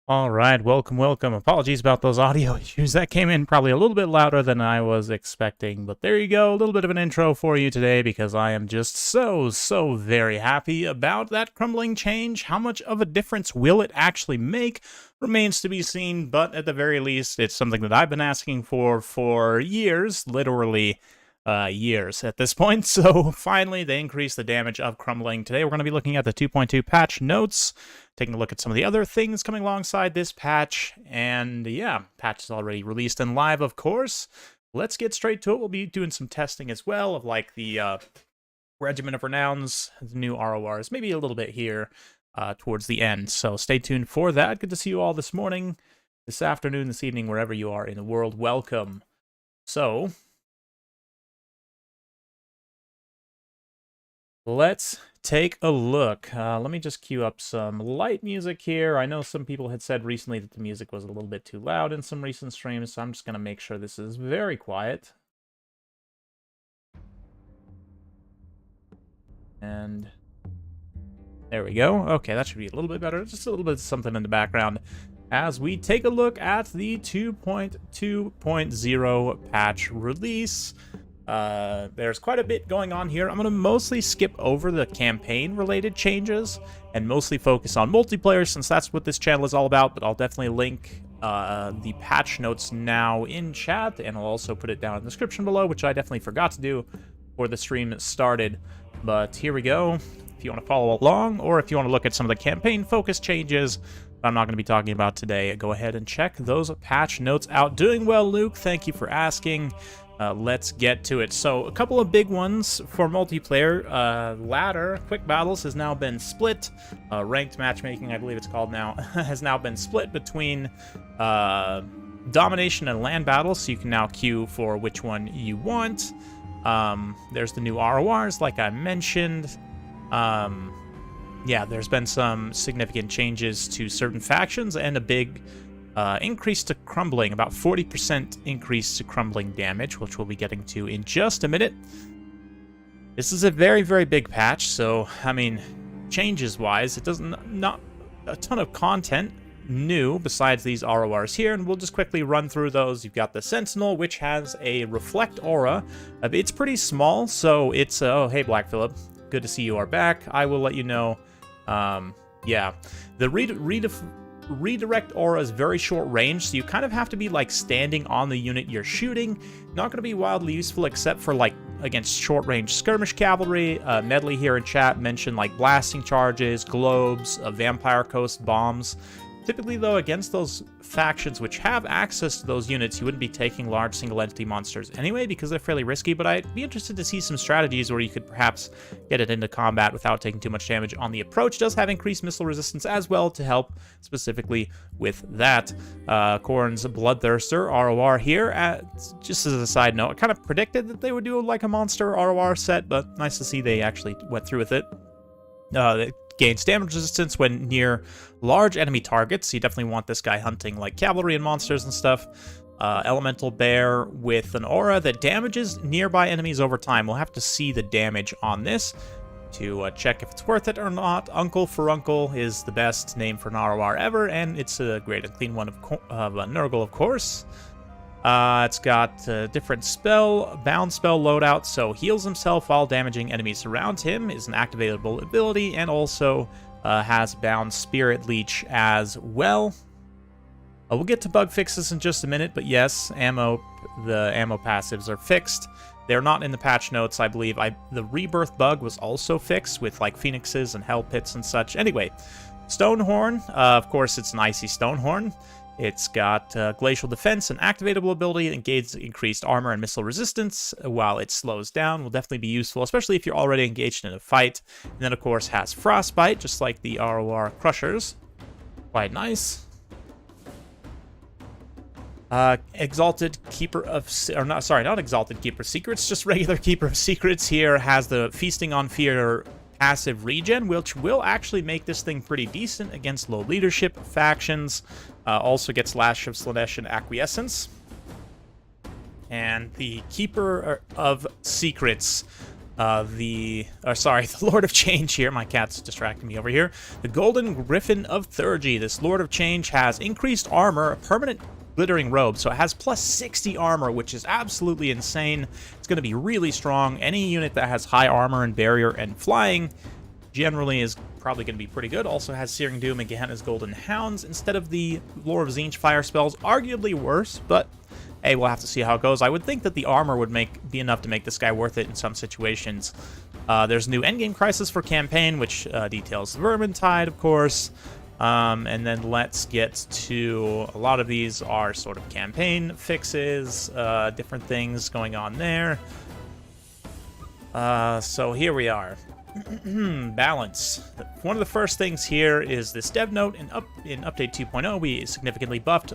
All right, welcome, welcome. Apologies about those audio issues. That came in probably a little bit louder than I was expecting, but there you go. A little bit of an intro for you today because I am just so very happy about that crumbling change. How much of a difference will it actually make remains to be seen, but at the very least, it's something that I've been asking for years, literally years at this point. So finally, they increased the damage of crumbling. Today, we're going to be looking at the 2.2 patch notes, taking a look at some of the other things coming alongside this patch, and yeah, patch is already released and live, of course. Let's get straight to it. We'll be doing some testing as well of like the Regiment of Renown's new RORs, maybe a little bit here towards the end. So stay tuned for that. Good to see you all this morning, this afternoon, this evening, wherever you are in the world. Welcome. So let's take a look. Let me just cue up some light music here. I know some people had said recently that the music was a little bit too loud in some recent streams, so I'm just going to make sure this is very quiet. And there we go. Okay, that should be a little bit better. Just a little bit of something in the background as we take a look at the 2.2.0 patch release. There's quite a bit going on here. I'm going to mostly skip over the campaign-related changes and mostly focus on multiplayer since that's what this channel is all about, but I'll definitely link the patch notes now in chat, and I'll also put it down in the description below, which I definitely forgot to do before the stream started. But here we go. If you want to follow along, or if you want to look at some of the campaign-focused changes I'm not going to be talking about today, go ahead and check those patch notes out. Doing well, Luke. Thank you for asking. Let's get to it. So a couple of big ones for multiplayer. Ladder quick battles has now been split. Ranked matchmaking, I believe it's called now, has now been split between domination and land battles, so you can now queue for which one you want. There's the new RORs, like I mentioned. Yeah, there's been some significant changes to certain factions and a big increase to crumbling, about 40% increase to crumbling damage, which we'll be getting to in just a minute. This is a very big patch, so, I mean, changes-wise, it doesn't, not a ton of content new besides these RORs here, and we'll just quickly run through those. You've got the Sentinel, which has a reflect aura. It's pretty small, so it's, oh, hey, Black Phillip, good to see you are back. I will let you know, yeah, the redirect aura is very short range, so you kind of have to be like standing on the unit you're shooting. Not going to be wildly useful except for like against short range skirmish cavalry. Medley here in chat mentioned like blasting charges, globes, vampire coast bombs. Typically, though, against those factions which have access to those units, you wouldn't be taking large single-entity monsters anyway because they're fairly risky, but I'd be interested to see some strategies where you could perhaps get it into combat without taking too much damage on the approach. It does have increased missile resistance as well to help specifically with that. Corrin's Bloodthirster ROR here. Just as a side note, I kind of predicted that they would do like a monster ROR set, but nice to see they actually went through with it. It gains damage resistance when near large enemy targets. You definitely want this guy hunting like cavalry and monsters and stuff. Elemental Bear with an aura that damages nearby enemies over time. We'll have to see the damage on this to check if it's worth it or not. Uncle Furuncle is the best name for an ROR ever, and it's a great and clean one of Nurgle, of course. It's got different bound spell loadout, so heals himself while damaging enemies around him is an activatable ability, and also has bound spirit leech as well. We'll get to bug fixes in just a minute, but yes, the ammo passives are fixed. They're not in the patch notes, I believe. The rebirth bug was also fixed with like phoenixes and hell pits and such. Anyway, Stonehorn, of course, it's an icy Stonehorn. It's got glacial defense and activatable ability that gains increased armor and missile resistance while it slows down. Will definitely be useful, especially if you're already engaged in a fight. And then, of course, has frostbite, just like the ROR Crushers. Quite nice. Exalted Keeper of... Or not, sorry, not Exalted Keeper of Secrets, just regular Keeper of Secrets here has the Feasting on Fear passive regen, which will actually make this thing pretty decent against low leadership factions. Also gets Lash of Slaanesh and Acquiescence. And the Keeper of Secrets the Lord of Change here. My cat's distracting me over here. The Golden Griffin of Thurgy. This Lord of Change has increased armor, a permanent glittering robe, so it has plus 60 armor, which is absolutely insane. It's going to be really strong. Any unit that has high armor and barrier and flying generally is probably going to be pretty good. Also has Searing Doom and Gehenna's Golden Hounds instead of the Lore of Tzeentch fire spells. Arguably worse, but hey, we'll have to see how it goes. I would think that the armor would be enough to make this guy worth it in some situations. There's new endgame crisis for campaign, which details the Vermintide, of course. And then let's get to a lot of these are sort of campaign fixes, different things going on there. So here we are. Balance. One of the first things here is this dev note. In update 2.0, we significantly buffed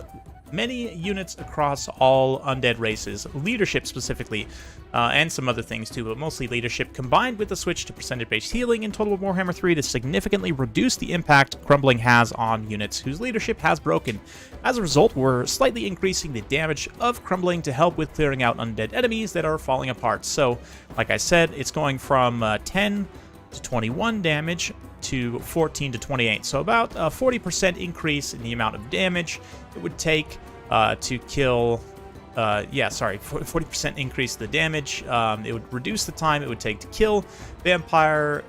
many units across all undead races, leadership specifically, and some other things too, but mostly leadership, combined with the switch to percentage-based healing in Total Warhammer 3 to significantly reduce the impact crumbling has on units whose leadership has broken. As a result, we're slightly increasing the damage of crumbling to help with clearing out undead enemies that are falling apart. So, like I said, it's going from 10 to 21 damage to 14 to 28. So about a 40% increase in the amount of damage it would take to kill... 40% increase the damage. It would reduce the time it would take to kill Vampire,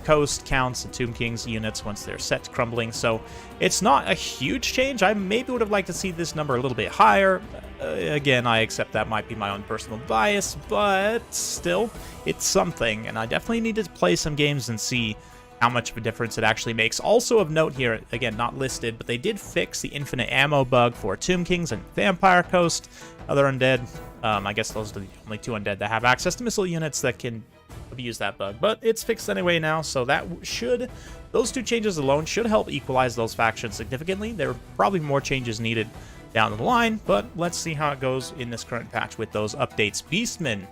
Coast, Counts, and Tomb Kings units once they're set to crumbling. So it's not a huge change. I maybe would have liked to see this number a little bit higher. Again, I accept that might be my own personal bias, but still, it's something. And I definitely need to play some games and see how much of a difference it actually makes. Also of note here, again, not listed, but they did fix the infinite ammo bug for Tomb Kings and Vampire Coast. Other undead, I guess those are the only two undead that have access to missile units that can abuse that bug. But it's fixed anyway now, so those two changes alone should help equalize those factions significantly. There are probably more changes needed down the line, but let's see how it goes in this current patch with those updates. Beastmen.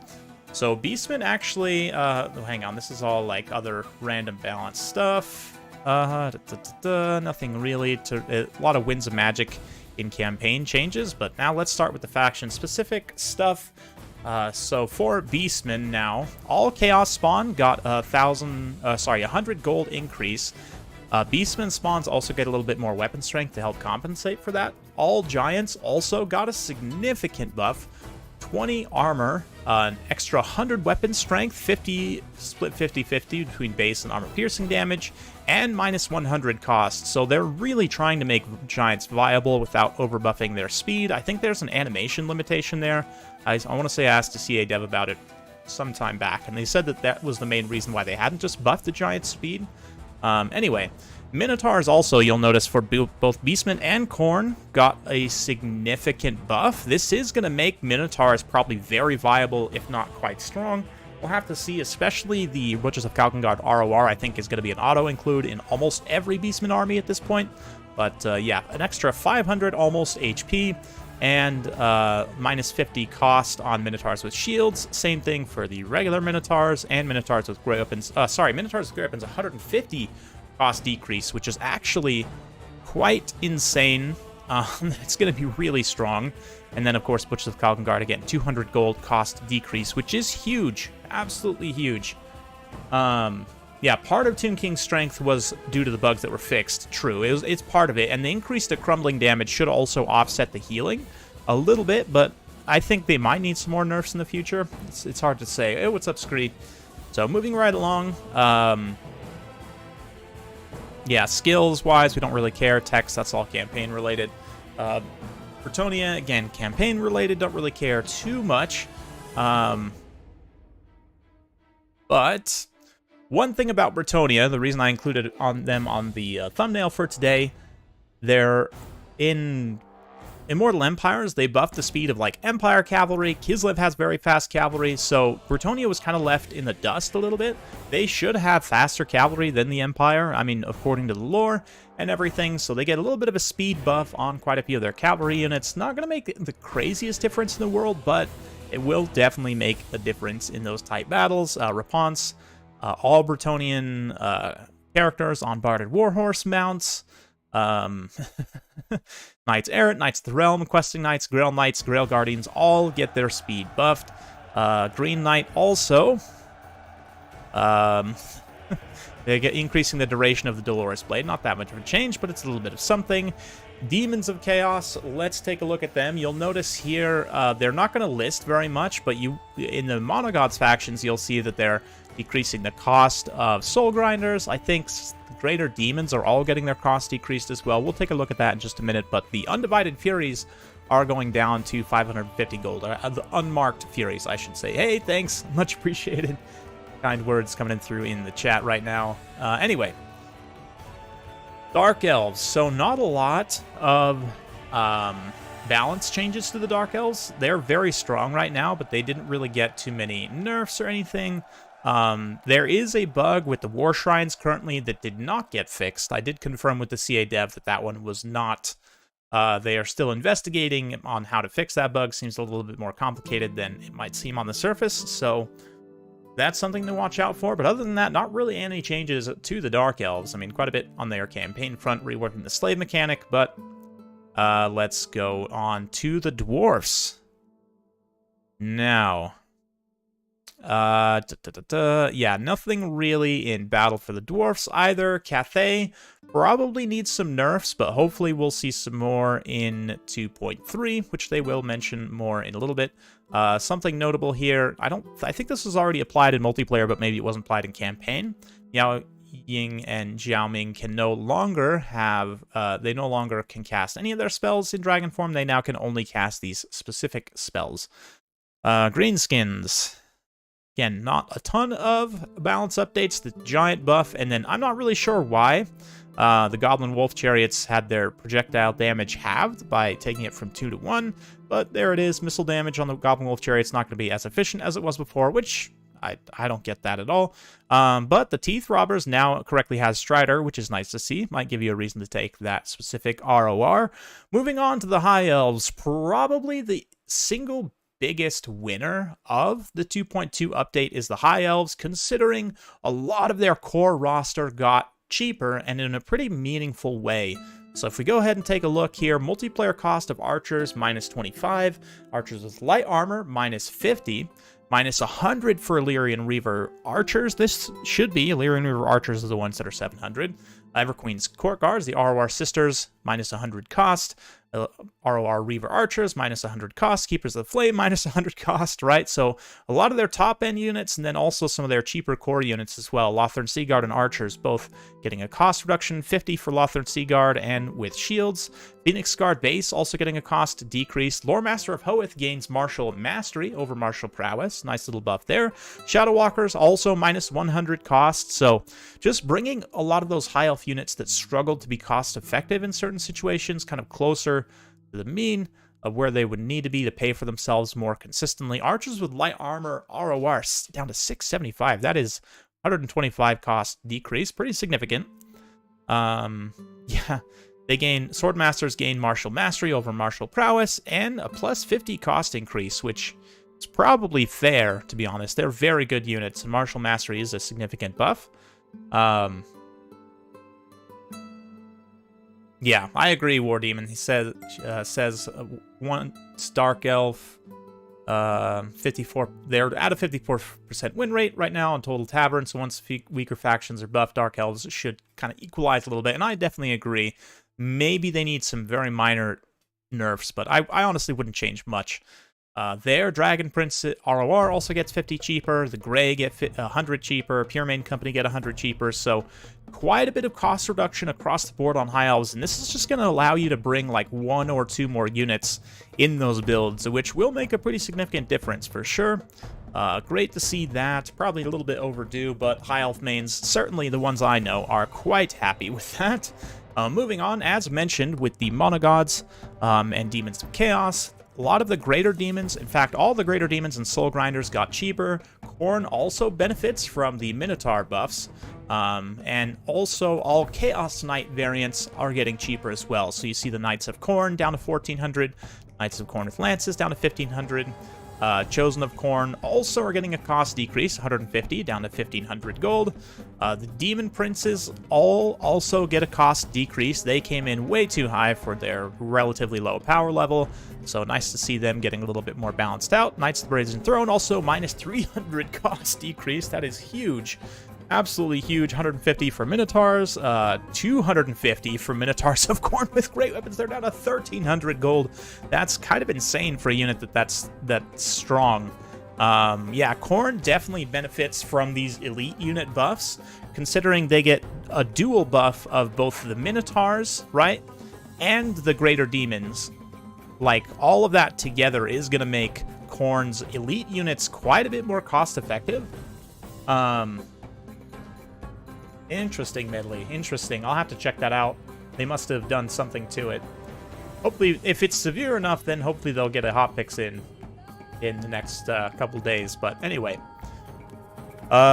So Beastmen actually, hang on, this is all like other random balance stuff. Nothing really, a lot of Winds of Magic in campaign changes, but now let's start with the faction-specific stuff. So for Beastmen now, all Chaos spawn got 100 gold increase. Beastmen spawns also get a little bit more weapon strength to help compensate for that. All Giants also got a significant buff. 20 armor, an extra 100 weapon strength, 50 split 50-50 between base and armor piercing damage, and minus 100 cost. So they're really trying to make Giants viable without overbuffing their speed. I think there's an animation limitation there. I want to say I asked a CA dev about it some time back, and they said that was the main reason why they hadn't just buffed the Giant speed. Anyway, Minotaurs also, you'll notice, for both Beastmen and Khorne, got a significant buff. This is going to make Minotaurs probably very viable, if not quite strong. We'll have to see, especially the Butchers of Kalkengard ROR, I think is going to be an auto-include in almost every Beastman army at this point. But yeah, an extra 500 almost HP, and minus 50 cost on Minotaurs with shields. Same thing for the regular Minotaurs and Minotaurs with great weapons. Minotaurs with great weapons, 150 cost decrease, which is actually quite insane. It's going to be really strong. And then, of course, Butchers of Kalkengard, again, 200 gold cost decrease, which is huge. Absolutely huge. Yeah, part of Tomb King's strength was due to the bugs that were fixed. True, it's part of it. And the increase to crumbling damage should also offset the healing a little bit, but I think they might need some more nerfs in the future. It's hard to say. Hey, what's up, Scree? So, moving right along. Yeah, skills-wise, we don't really care. Text, that's all campaign-related. Bretonnia, again, campaign-related, don't really care too much. But one thing about Bretonnia, the reason I included them on the thumbnail for today, they're in Immortal Empires, they buffed the speed of, like, Empire Cavalry. Kislev has very fast cavalry, so Bretonnia was kind of left in the dust a little bit. They should have faster cavalry than the Empire, I mean, according to the lore and everything, so they get a little bit of a speed buff on quite a few of their cavalry units. Not going to make the craziest difference in the world, but it will definitely make a difference in those tight battles. Response, all Bretonian characters on Barded Warhorse mounts. Knights Errant, Knights of the Realm, Questing Knights, Grail Knights, Grail Guardians all get their speed buffed. Green Knight also They get increasing the duration of the Dolorous Blade. Not that much of a change, but it's a little bit of something. Demons of Chaos, let's take a look at them. You'll notice here they're not going to list very much, but in the Monogods factions, you'll see that they're decreasing the cost of Soul Grinders. I think the Greater Demons are all getting their cost decreased as well. We'll take a look at that in just a minute, but the Undivided Furies are going down to 550 gold. The Unmarked Furies, I should say. Hey, thanks. Much appreciated. Kind words coming in through in the chat right now. Anyway. Dark Elves. So not a lot of balance changes to the Dark Elves. They're very strong right now, but they didn't really get too many nerfs or anything. There is a bug with the War Shrines currently that did not get fixed. I did confirm with the CA dev that one was not. They are still investigating on how to fix that bug. Seems a little bit more complicated than it might seem on the surface, so that's something to watch out for. But other than that, not really any changes to the Dark Elves. I mean, quite a bit on their campaign front, reworking the slave mechanic, but let's go on to the Dwarfs. Now, yeah, nothing really in battle for the Dwarfs either. Cathay probably needs some nerfs, but hopefully we'll see some more in 2.3, which they will mention more in a little bit. Something notable here, I think this was already applied in multiplayer, but maybe it wasn't applied in campaign. Yao Ying and Jiao Ming can no longer have, they no longer can cast any of their spells in dragon form. They now can only cast these specific spells. Greenskins. Again, not a ton of balance updates, the giant buff, and then I'm not really sure why. The Goblin Wolf Chariots had their projectile damage halved by taking it from 2 to 1, but there it is. Missile damage on the Goblin Wolf Chariot's not going to be as efficient as it was before, which I don't get that at all. But the Teeth Robbers now correctly has Strider, which is nice to see. Might give you a reason to take that specific ROR. Moving on to the High Elves, probably the single biggest winner of the 2.2 update is the High Elves, considering a lot of their core roster got cheaper and in a pretty meaningful way. So if we go ahead and take a look here, multiplayer cost of archers minus 25, archers with light armor minus 50, minus 100 for Illyrian Reaver archers. This should be Illyrian Reaver archers are the ones that are 700. Everqueen's Court Guards, the ROR Sisters, minus 100 cost. ROR Reaver Archers, minus 100 cost. Keepers of the Flame, minus 100 cost, right? So a lot of their top-end units, and then also some of their cheaper core units as well. Lothern Seaguard and Archers both getting a cost reduction, 50 for Lothern Seaguard and with shields. Phoenix Guard Base also getting a cost decrease. Loremaster of Hoeth gains Martial Mastery over Martial Prowess. Nice little buff there. Shadow Walkers also minus 100 cost. So just bringing a lot of those high elf units that struggled to be cost effective in certain situations kind of closer to the mean of where they would need to be to pay for themselves more consistently. Archers with light armor ROR down to 675. That is 125 cost decrease. Pretty significant. Yeah. They gain, Swordmasters gain Martial Mastery over Martial Prowess, and a plus 50 cost increase, which is probably fair, to be honest. They're very good units, and Martial Mastery is a significant buff. Yeah, I agree, War Demon. He says once Dark Elf, 54. They're at a 54% win rate right now on Total Tavern. So once weaker factions are buffed, Dark Elves should kind of equalize a little bit. And I definitely agree. Maybe they need some very minor nerfs, but I honestly wouldn't change much. Their Dragon Prince ROR also gets 50 cheaper. The Grey get 100 cheaper. Pure Main Company get 100 cheaper. So quite a bit of cost reduction across the board on High Elves. And this is just going to allow you to bring like 1 or 2 more units in those builds, which will make a pretty significant difference for sure. Great to see that. Probably a little bit overdue, but High Elf mains, certainly the ones I know, are quite happy with that. Moving on, as mentioned, with the Monogods and Demons of Chaos, a lot of the Greater Demons, in fact, all the Greater Demons and Soul Grinders got cheaper. Khorne also benefits from the Minotaur buffs, and also all Chaos Knight variants are getting cheaper as well. So you see the Knights of Khorne down to 1,400, Knights of Khorne with Lances down to 1,500. Chosen of Khorne also are getting a cost decrease, 150 down to 1,500 gold. The Demon Princes all also get a cost decrease. They came in way too high for their relatively low power level, so nice to see them getting a little bit more balanced out. Knights of the Brazen Throne also minus 300 cost decrease. That is huge. Absolutely huge. 150 for Minotaurs, 250 for Minotaurs of Khorne with great weapons. They're down to 1,300 gold. That's kind of insane for a unit that's strong. Yeah, Khorne definitely benefits from these elite unit buffs, considering they get a dual buff of both the Minotaurs, right, and the Greater Demons. Like, all of that together is going to make Khorne's elite units quite a bit more cost-effective. Interesting, Medley. Interesting. I'll have to check that out. They must have done something to it. Hopefully, if it's severe enough, then hopefully they'll get a hotfix in the next couple days. But anyway.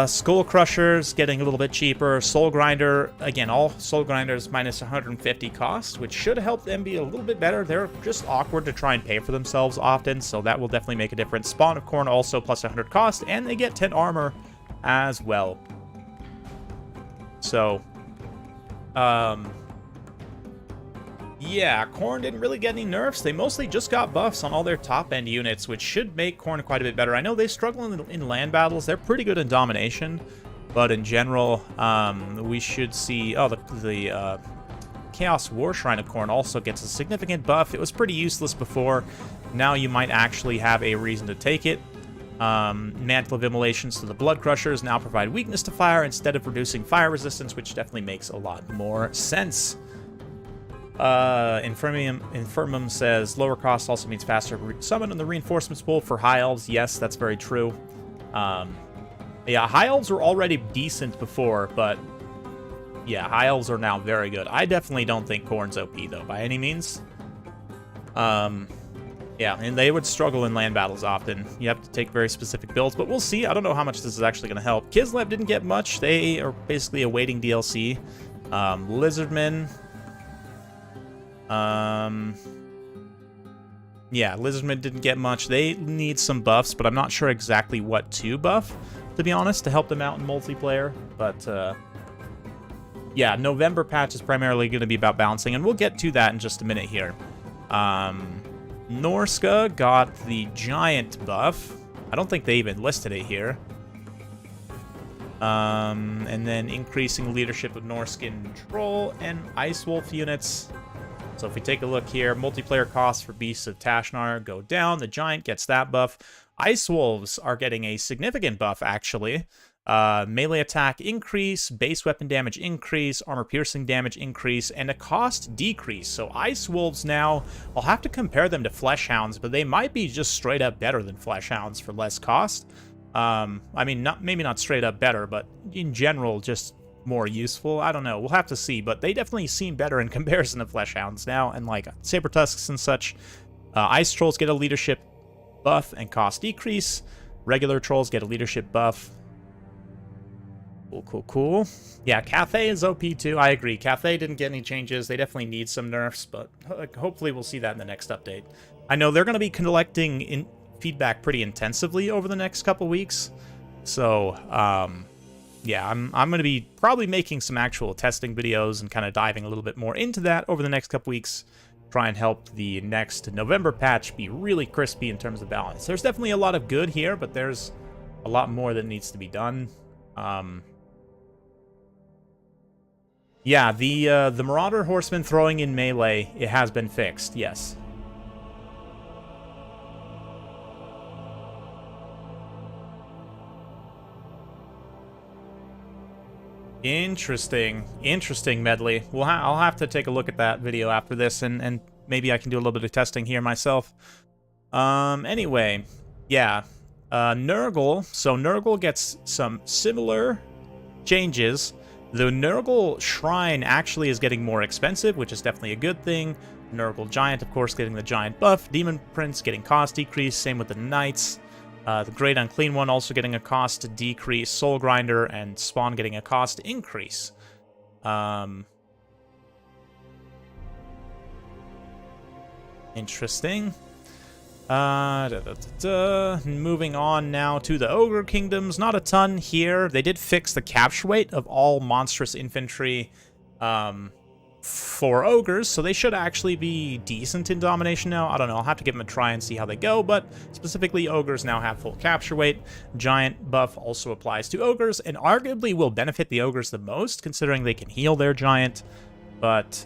Skull Crushers getting a little bit cheaper. Soul Grinder, again, all Soul Grinders minus 150 cost, which should help them be a little bit better. They're just awkward to try and pay for themselves often, so that will definitely make a difference. Spawn of Khorne also plus 100 cost, and they get 10 armor as well. So, yeah, Khorne didn't really get any nerfs. They mostly just got buffs on all their top-end units, which should make Khorne quite a bit better. I know they struggle in land battles. They're pretty good in domination, but in general, we should see... Oh, the Chaos War Shrine of Khorne also gets a significant buff. It was pretty useless before. Now you might actually have a reason to take it. Mantle of Immolations to the Blood Crushers now provide weakness to fire instead of reducing fire resistance, which definitely makes a lot more sense. Infirmum says lower cost also means faster summon in the reinforcements pool for High Elves. Yes, that's very true. Yeah, High Elves were already decent before, but yeah, High Elves are now very good. I definitely don't think Khorne's OP, though, by any means. Yeah, and they would struggle in land battles often. You have to take very specific builds, but we'll see. I don't know how much this is actually going to help. Kislev didn't get much. They are basically awaiting DLC. Lizardmen. Yeah, Lizardmen didn't get much. They need some buffs, but I'm not sure exactly what to buff, to be honest, to help them out in multiplayer. But, yeah, November patch is primarily going to be about balancing, and we'll get to that in just a minute here. Norska got the Giant buff. I don't think they even listed it here. And then increasing leadership of Norskin Troll and Ice Wolf units. So if we take a look here, multiplayer costs for Beasts of Tashnar go down. The Giant gets that buff. Ice Wolves are getting a significant buff, actually. Melee attack increase, base weapon damage increase, armor piercing damage increase, and a cost decrease. So Ice Wolves now, I'll have to compare them to Flesh Hounds, but they might be just straight up better than Flesh Hounds for less cost. I mean, maybe not straight up better, but in general, just more useful. I don't know. We'll have to see, but they definitely seem better in comparison to Flesh Hounds now, and like Saber Tusks and such. Ice Trolls get a leadership buff and cost decrease. Regular Trolls get a leadership buff. Cool. Yeah, Cathay is OP too. I agree. Cathay didn't get any changes. They definitely need some nerfs, but hopefully we'll see that in the next update. I know they're going to be collecting feedback pretty intensively over the next couple weeks. So, yeah, I'm going to be probably making some actual testing videos and kind of diving a little bit more into that over the next couple weeks. Try and help the next November patch be really crispy in terms of balance. There's definitely a lot of good here, but there's a lot more that needs to be done. Yeah, the Marauder Horseman throwing in melee, it has been fixed, yes. Interesting, Medley. Well, I'll have to take a look at that video after this, and maybe I can do a little bit of testing here myself. Anyway, yeah, Nurgle. So Nurgle gets some similar changes. The Nurgle Shrine actually is getting more expensive, which is definitely a good thing. Nurgle Giant, of course, getting the Giant buff. Demon Prince getting cost decrease. Same with the Knights. The Great Unclean One also getting a cost decrease. Soul Grinder and Spawn getting a cost increase. Interesting. Moving on now to the Ogre Kingdoms. Not a ton here. They did fix the capture weight of all monstrous infantry for ogres, so they should actually be decent in domination now. I don't know. I'll have to give them a try and see how they go, but specifically ogres now have full capture weight. Giant buff also applies to ogres, and arguably will benefit the ogres the most, considering they can heal their giant. But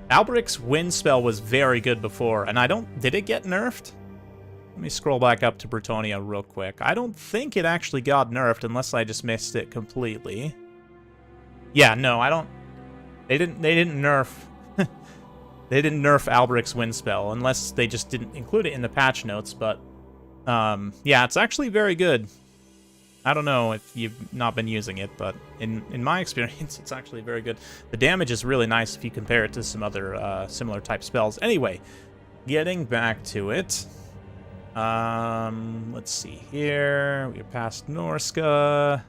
Alberic's wind spell was very good before, and did it get nerfed? Let me scroll back up to Bretonia real quick. I don't think it actually got nerfed, unless I just missed it completely. Yeah, no, I don't. They didn't nerf. They didn't nerf Alberic's wind spell, unless they just didn't include it in the patch notes. But yeah, it's actually very good. I don't know if you've not been using it, but in my experience, it's actually very good. The damage is really nice if you compare it to some other similar type spells. Anyway, getting back to it. Let's see here. We're past Norska.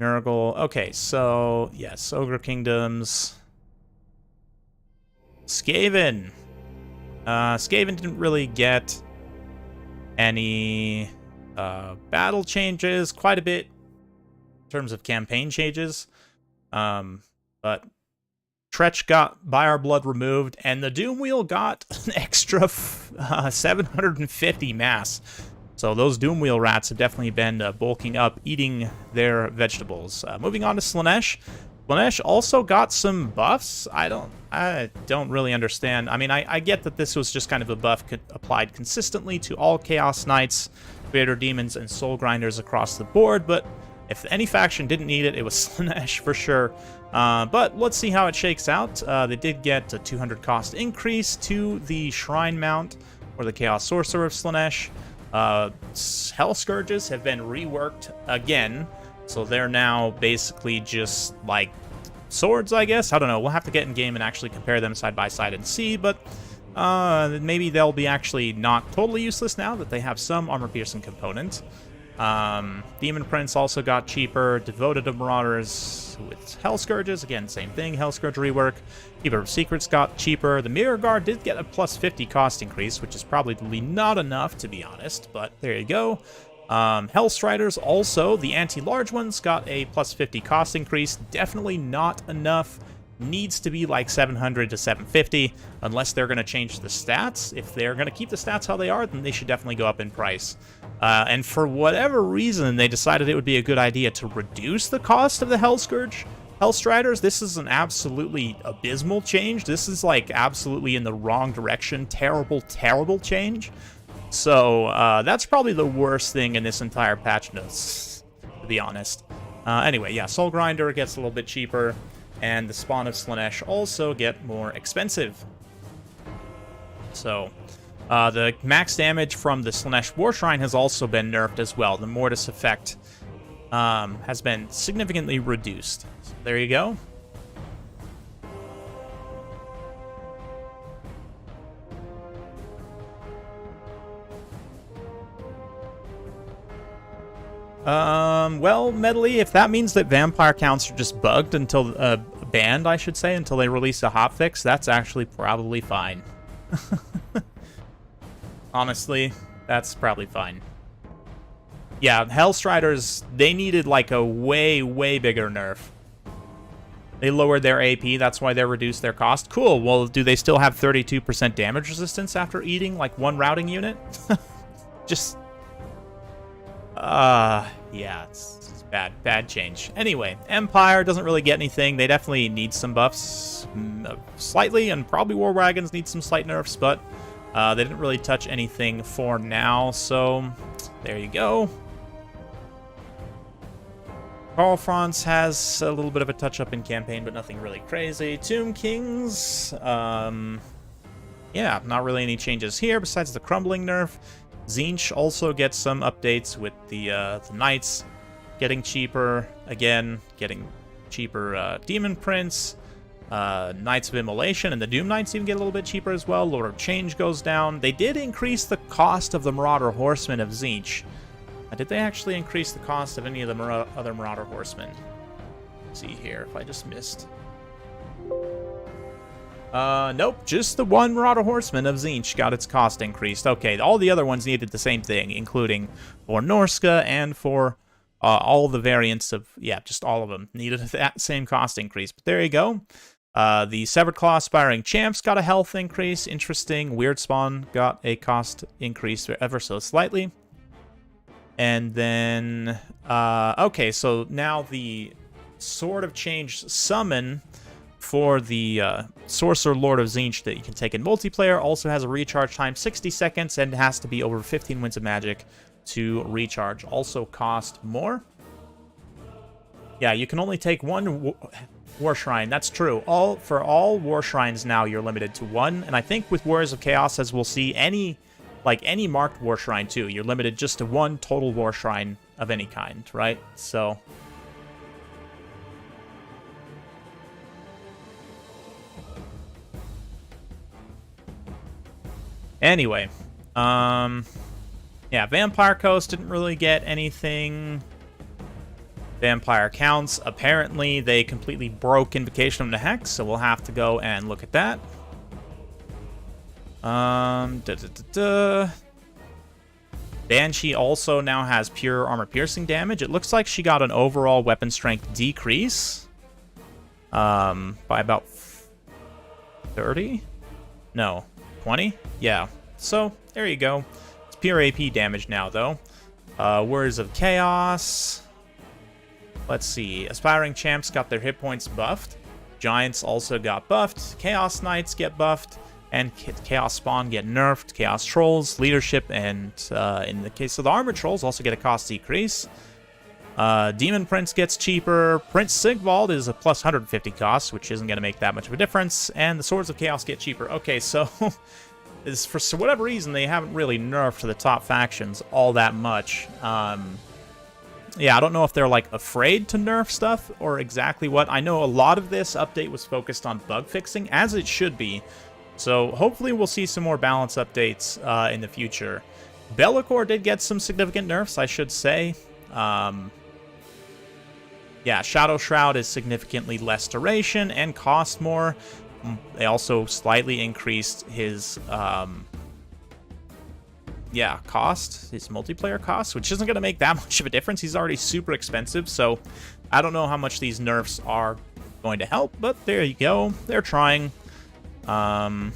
Nurgle. Okay, so, yes, Ogre Kingdoms. Skaven. Skaven didn't really get any battle changes, quite a bit in terms of campaign changes. But Tretch got By Our Blood removed, and the Doom Wheel got an extra 750 mass. So those Doom Wheel rats have definitely been bulking up, eating their vegetables. Moving on to Slaanesh. Slaanesh also got some buffs. I don't really understand. I mean, I get that this was just kind of a buff applied consistently to all Chaos Knights, Creator Demons, and Soul Grinders across the board, but if any faction didn't need it, it was Slaanesh for sure. But let's see how it shakes out. They did get a 200 cost increase to the Shrine Mount, or the Chaos Sorcerer of Slaanesh. Hell Scourges have been reworked again, so they're now basically just like swords, I guess. I don't know. We'll have to get in game and actually compare them side by side and see, but maybe they'll be actually not totally useless now that they have some armor-piercing component. Demon Prince also got cheaper. Devoted to Marauders with Hell Scourges. Again, same thing. Hell Scourge rework. Keeper of Secrets got cheaper. The Mirror Guard did get a plus 50 cost increase, which is probably not enough, to be honest, but there you go. Hellstriders also, the anti-large ones, got a plus 50 cost increase. Definitely not enough. Needs to be like 700 to 750, unless they're going to change the stats. If they're going to keep the stats how they are, then they should definitely go up in price. And for whatever reason, they decided it would be a good idea to reduce the cost of the Hellstriders. This is an absolutely abysmal change. This is like absolutely in the wrong direction. Terrible, terrible change. So that's probably the worst thing in this entire patch notes, to be honest. Anyway, yeah, Soul Grinder gets a little bit cheaper, and the Spawn of Slaanesh also get more expensive. So the max damage from the Slaanesh War Shrine has also been nerfed as well. The Mortis effect has been significantly reduced. So there you go. Well, Medley, if that means that vampire counts are just bugged until, banned, I should say, until they release a hotfix, that's actually probably fine. Honestly, that's probably fine. Yeah, Hellstriders, they needed like a way, way bigger nerf. They lowered their AP, that's why they reduced their cost. Cool, well, do they still have 32% damage resistance after eating like one routing unit? Just... yeah, it's bad change. Anyway, Empire doesn't really get anything. They definitely need some buffs, slightly, and probably War Wagons need some slight nerfs, but they didn't really touch anything for now, so there you go. Karl Franz has a little bit of a touch-up in campaign, but nothing really crazy. Tomb Kings, yeah, not really any changes here besides the Crumbling nerf. Tzeentch also gets some updates with the Knights getting cheaper, again, getting cheaper Demon Prince, Knights of Immolation, and the Doom Knights even get a little bit cheaper as well. Lord of Change goes down. They did increase the cost of the Marauder Horsemen of Tzeentch. Did they actually increase the cost of any of the other Marauder Horsemen? Let's see here if I just missed. Nope, just the one Marauder Horseman of Tzeentch got its cost increased. Okay, all the other ones needed the same thing, including for Norska and for all the variants of, yeah, just all of them needed that same cost increase. But there you go. The Severed Claw Aspiring Champs got a health increase. Interesting. Weird Spawn got a cost increase ever so slightly. And then, okay, so now the Sword of Change summon for the Sorcerer Lord of Tzeentch that you can take in multiplayer also has a recharge time 60 seconds and has to be over 15 wins of magic to recharge. Also cost more. Yeah, you can only take one War Shrine. That's true. For all War Shrines now, you're limited to one. And I think with Warriors of Chaos, as we'll see, any marked War Shrine too, you're limited just to one total War Shrine of any kind, right? So anyway, yeah, Vampire Coast didn't really get anything. Vampire Counts, apparently they completely broke Invocation of the Hex, so we'll have to go and look at that. Banshee also now has pure armor piercing damage. It looks like she got an overall weapon strength decrease by about 30? No, 20? Yeah, so there you go. It's pure AP damage now, though. Warriors of Chaos. Let's see. Aspiring Champs got their hit points buffed. Giants also got buffed. Chaos Knights get buffed. And Chaos Spawn get nerfed. Chaos Trolls, Leadership, and in the case of the Armored Trolls, also get a cost decrease. Demon Prince gets cheaper. Prince Sigvald is a plus 150 cost, which isn't going to make that much of a difference. And the Swords of Chaos get cheaper. Okay, so for whatever reason, they haven't really nerfed the top factions all that much. Yeah, I don't know if they're, like, afraid to nerf stuff or exactly what. I know a lot of this update was focused on bug fixing, as it should be. So hopefully we'll see some more balance updates in the future. Bellicor did get some significant nerfs, I should say. Yeah, Shadow Shroud is significantly less duration and cost more. They also slightly increased his... yeah, his multiplayer cost, which isn't going to make that much of a difference. He's already super expensive, so I don't know how much these nerfs are going to help, but there you go. They're trying. Let's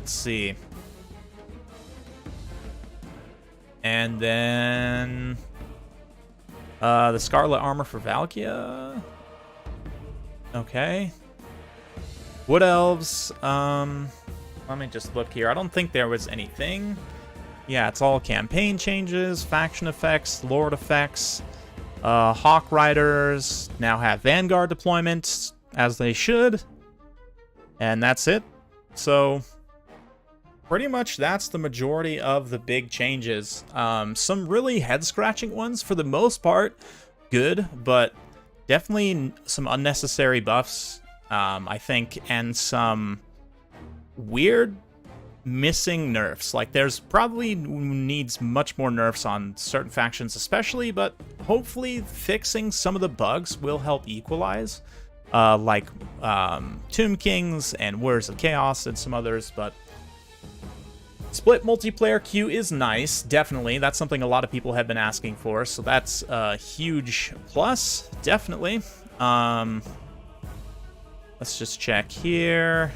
see. And then the Scarlet Armor for Valkia. Okay. Wood Elves, let me just look here. I don't think there was anything. Yeah, it's all campaign changes, faction effects, lord effects. Hawk Riders now have Vanguard deployments, as they should. And that's it. So, pretty much that's the majority of the big changes. Some really head-scratching ones, for the most part, good, but definitely some unnecessary buffs, I think, and some weird missing nerfs. Like, there's probably needs much more nerfs on certain factions especially, but hopefully fixing some of the bugs will help equalize, like Tomb Kings and Warriors of Chaos and some others. But split multiplayer queue is nice, definitely. That's something a lot of people have been asking for, so that's a huge plus, definitely. Let's just check here.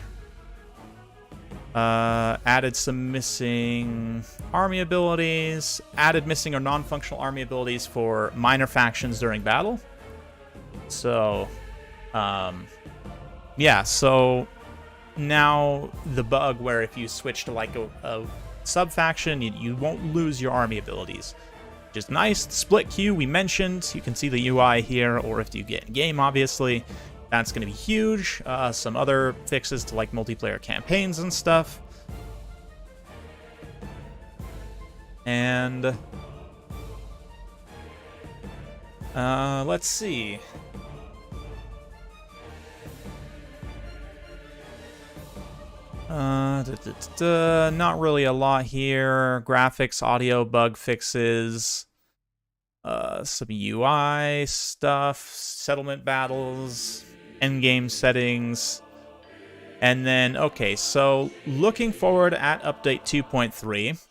Added some missing army abilities. Added missing or non-functional army abilities for minor factions during battle. So, yeah, so now the bug where if you switch to like a sub-faction, you won't lose your army abilities. Which is nice. The split queue we mentioned. You can see the UI here, or if you get in game, obviously. That's going to be huge. Some other fixes to like multiplayer campaigns and stuff. And let's see. Not really a lot here. Graphics, audio bug fixes. Some UI stuff, settlement battles, endgame settings. And then, okay, so looking forward at Update 2.3.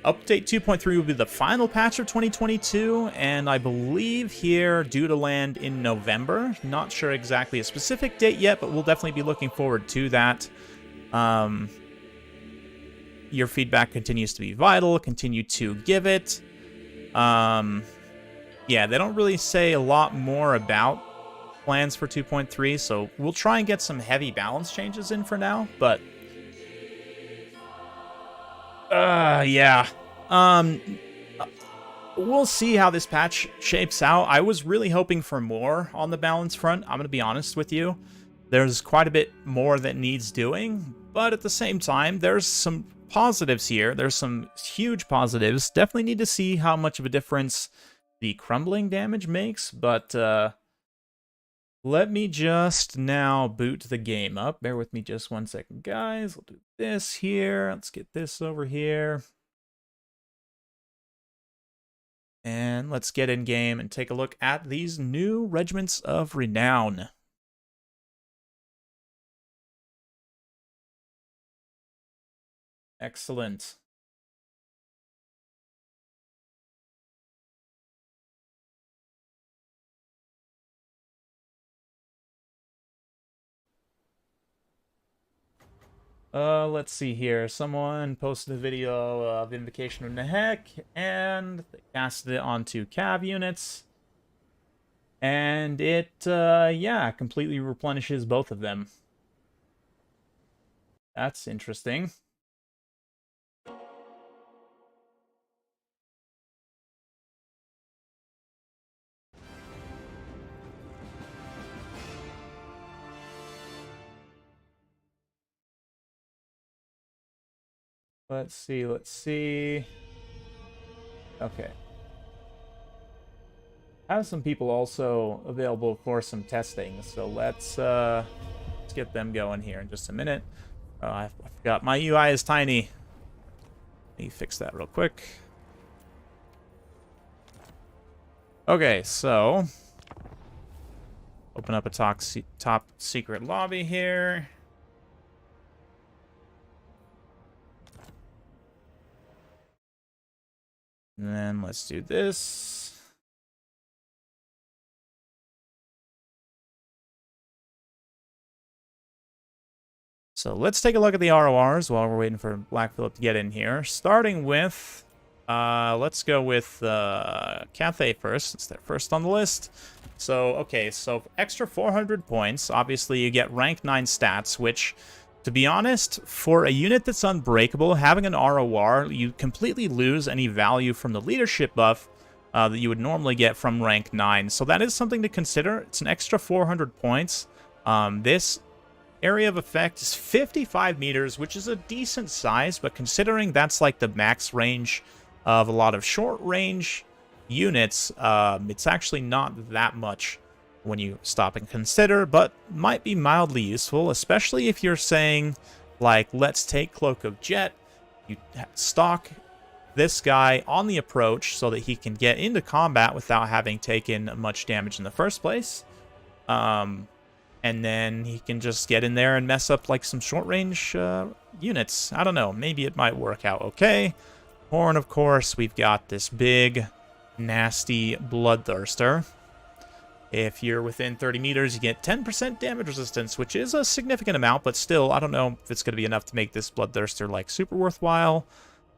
Update 2.3 will be the final patch of 2022, and I believe here due to land in November. Not sure exactly a specific date yet, but we'll definitely be looking forward to that. Your feedback continues to be vital. Continue to give it. Yeah, they don't really say a lot more about plans for 2.3, so we'll try and get some heavy balance changes in for now, but yeah. We'll see how this patch shapes out. I was really hoping for more on the balance front. I'm going to be honest with you. There's quite a bit more that needs doing, but at the same time, there's some positives here. There's some huge positives. Definitely need to see how much of a difference the crumbling damage makes, but let me just now boot the game up. Bear with me just 1 second, guys. We'll do this here. Let's get this over here. And let's get in game and take a look at these new Regiments of Renown. Excellent. Let's see here. Someone posted a video of Invocation of Nehek, and they casted it onto cav units. And it, yeah, completely replenishes both of them. That's interesting. Let's see. Okay. I have some people also available for some testing, so let's get them going here in just a minute. Oh, I forgot my UI is tiny. Let me fix that real quick. Okay, so open up a top secret lobby here. And then let's do this. So let's take a look at the RORs while we're waiting for Black Phillip to get in here. Starting with, let's go with Cathay first. It's their first on the list. So, okay, so extra 400 points. Obviously, you get rank 9 stats, which, to be honest, for a unit that's unbreakable, having an ROR, you completely lose any value from the leadership buff that you would normally get from rank 9. So that is something to consider. It's an extra 400 points. This area of effect is 55 meters, which is a decent size, but considering that's like the max range of a lot of short-range units, it's actually not that much when you stop and consider, but might be mildly useful, especially if you're saying, like, let's take Cloak of Jet, you stock this guy on the approach so that he can get into combat without having taken much damage in the first place. And then he can just get in there and mess up, like, some short-range units. I don't know, maybe it might work out okay. Horn, of course, we've got this big, nasty Bloodthirster. If you're within 30 meters, you get 10% damage resistance, which is a significant amount, but still, I don't know if it's going to be enough to make this Bloodthirster, like, super worthwhile.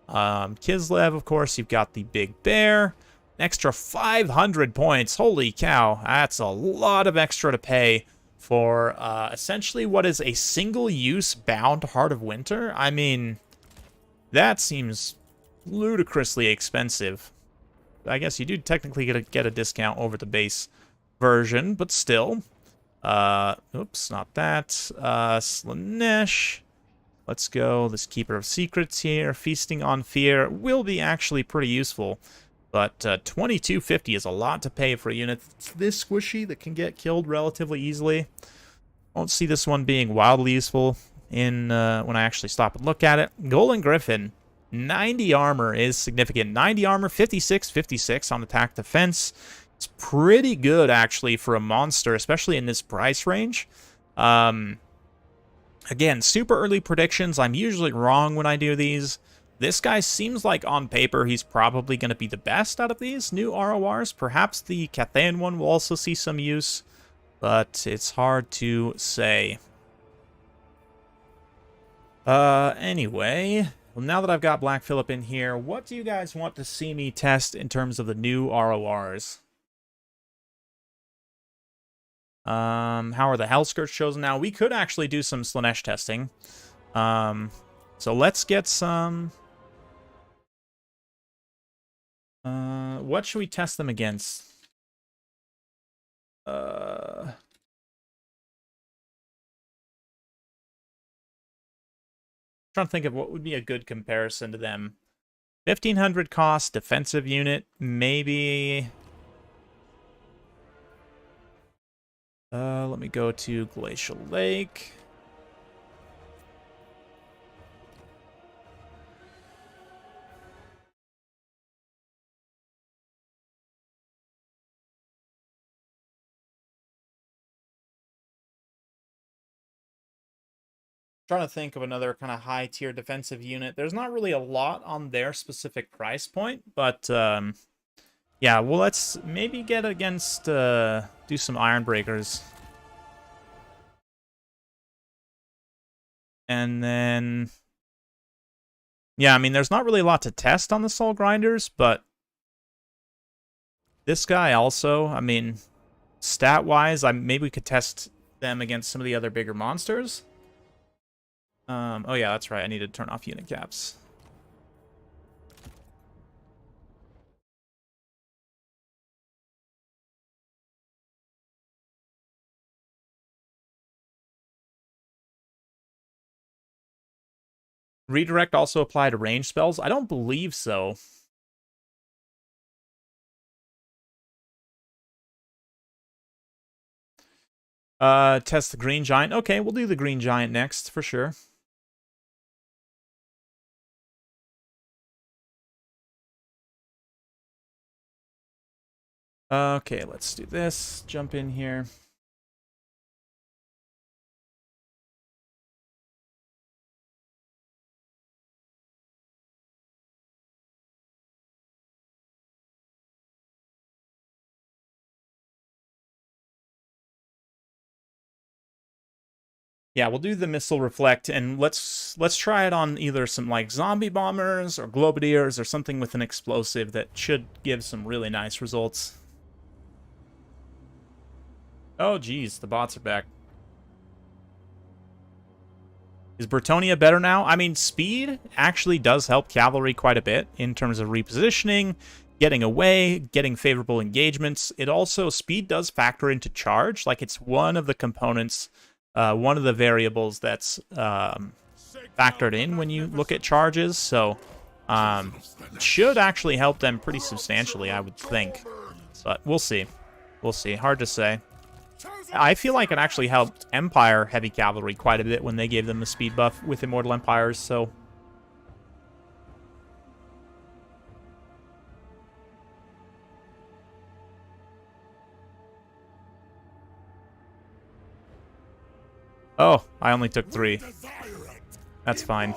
Kislev, of course, you've got the Big Bear. An extra 500 points. Holy cow, that's a lot of extra to pay for essentially what is a single-use bound Heart of Winter. I mean, that seems ludicrously expensive. I guess you do technically get a discount over the base version, but still. Oops, not that. Slaanesh. Let's go. This Keeper of Secrets here. Feasting on Fear will be actually pretty useful. But 2250 is a lot to pay for a unit that's this squishy that can get killed relatively easily. I don't see this one being wildly useful in when I actually stop and look at it. Golden Griffin. 90 armor is significant. 90 armor, 56 on attack defense. It's pretty good, actually, for a monster, especially in this price range. And Again, super early predictions. I'm usually wrong when I do these. This guy seems like on paper he's probably going to be the best out of these new RORs. Perhaps the Cathayan one will also see some use, but it's hard to say. Anyway, well, now that I've got Black Phillip in here, what do you guys want to see me test in terms of the new RORs? How are the Hellskirts chosen now? We could actually do some Slaanesh testing. So let's get some... what should we test them against? Trying to think of what would be a good comparison to them. 1500 cost, defensive unit, maybe... let me go to Glacial Lake. Trying to think of another kind of high tier defensive unit. There's not really a lot on their specific price point, but yeah, well, let's maybe get against do some Ironbreakers. And then yeah, I mean, there's not really a lot to test on the Soul Grinders, but this guy also, I mean, stat-wise, maybe we could test them against some of the other bigger monsters. Oh yeah, that's right. I need to turn off unit caps. Redirect also apply to range spells? I don't believe so. Test the Green Giant. Okay, we'll do the Green Giant next, for sure. Okay, let's do this. Jump in here. Yeah, we'll do the Missile Reflect, and let's try it on either some like zombie bombers or globadiers or something with an explosive that should give some really nice results. Oh, geez, the bots are back. Is Bretonnia better now? I mean, speed actually does help cavalry quite a bit in terms of repositioning, getting away, getting favorable engagements. It also, speed does factor into charge. Like, it's one of the components, one of the variables that's factored in when you look at charges. So, should actually help them pretty substantially, I would think. But we'll see. We'll see. Hard to say. I feel like it actually helped Empire heavy cavalry quite a bit when they gave them the speed buff with Immortal Empires, so... Oh, I only took 3. That's fine.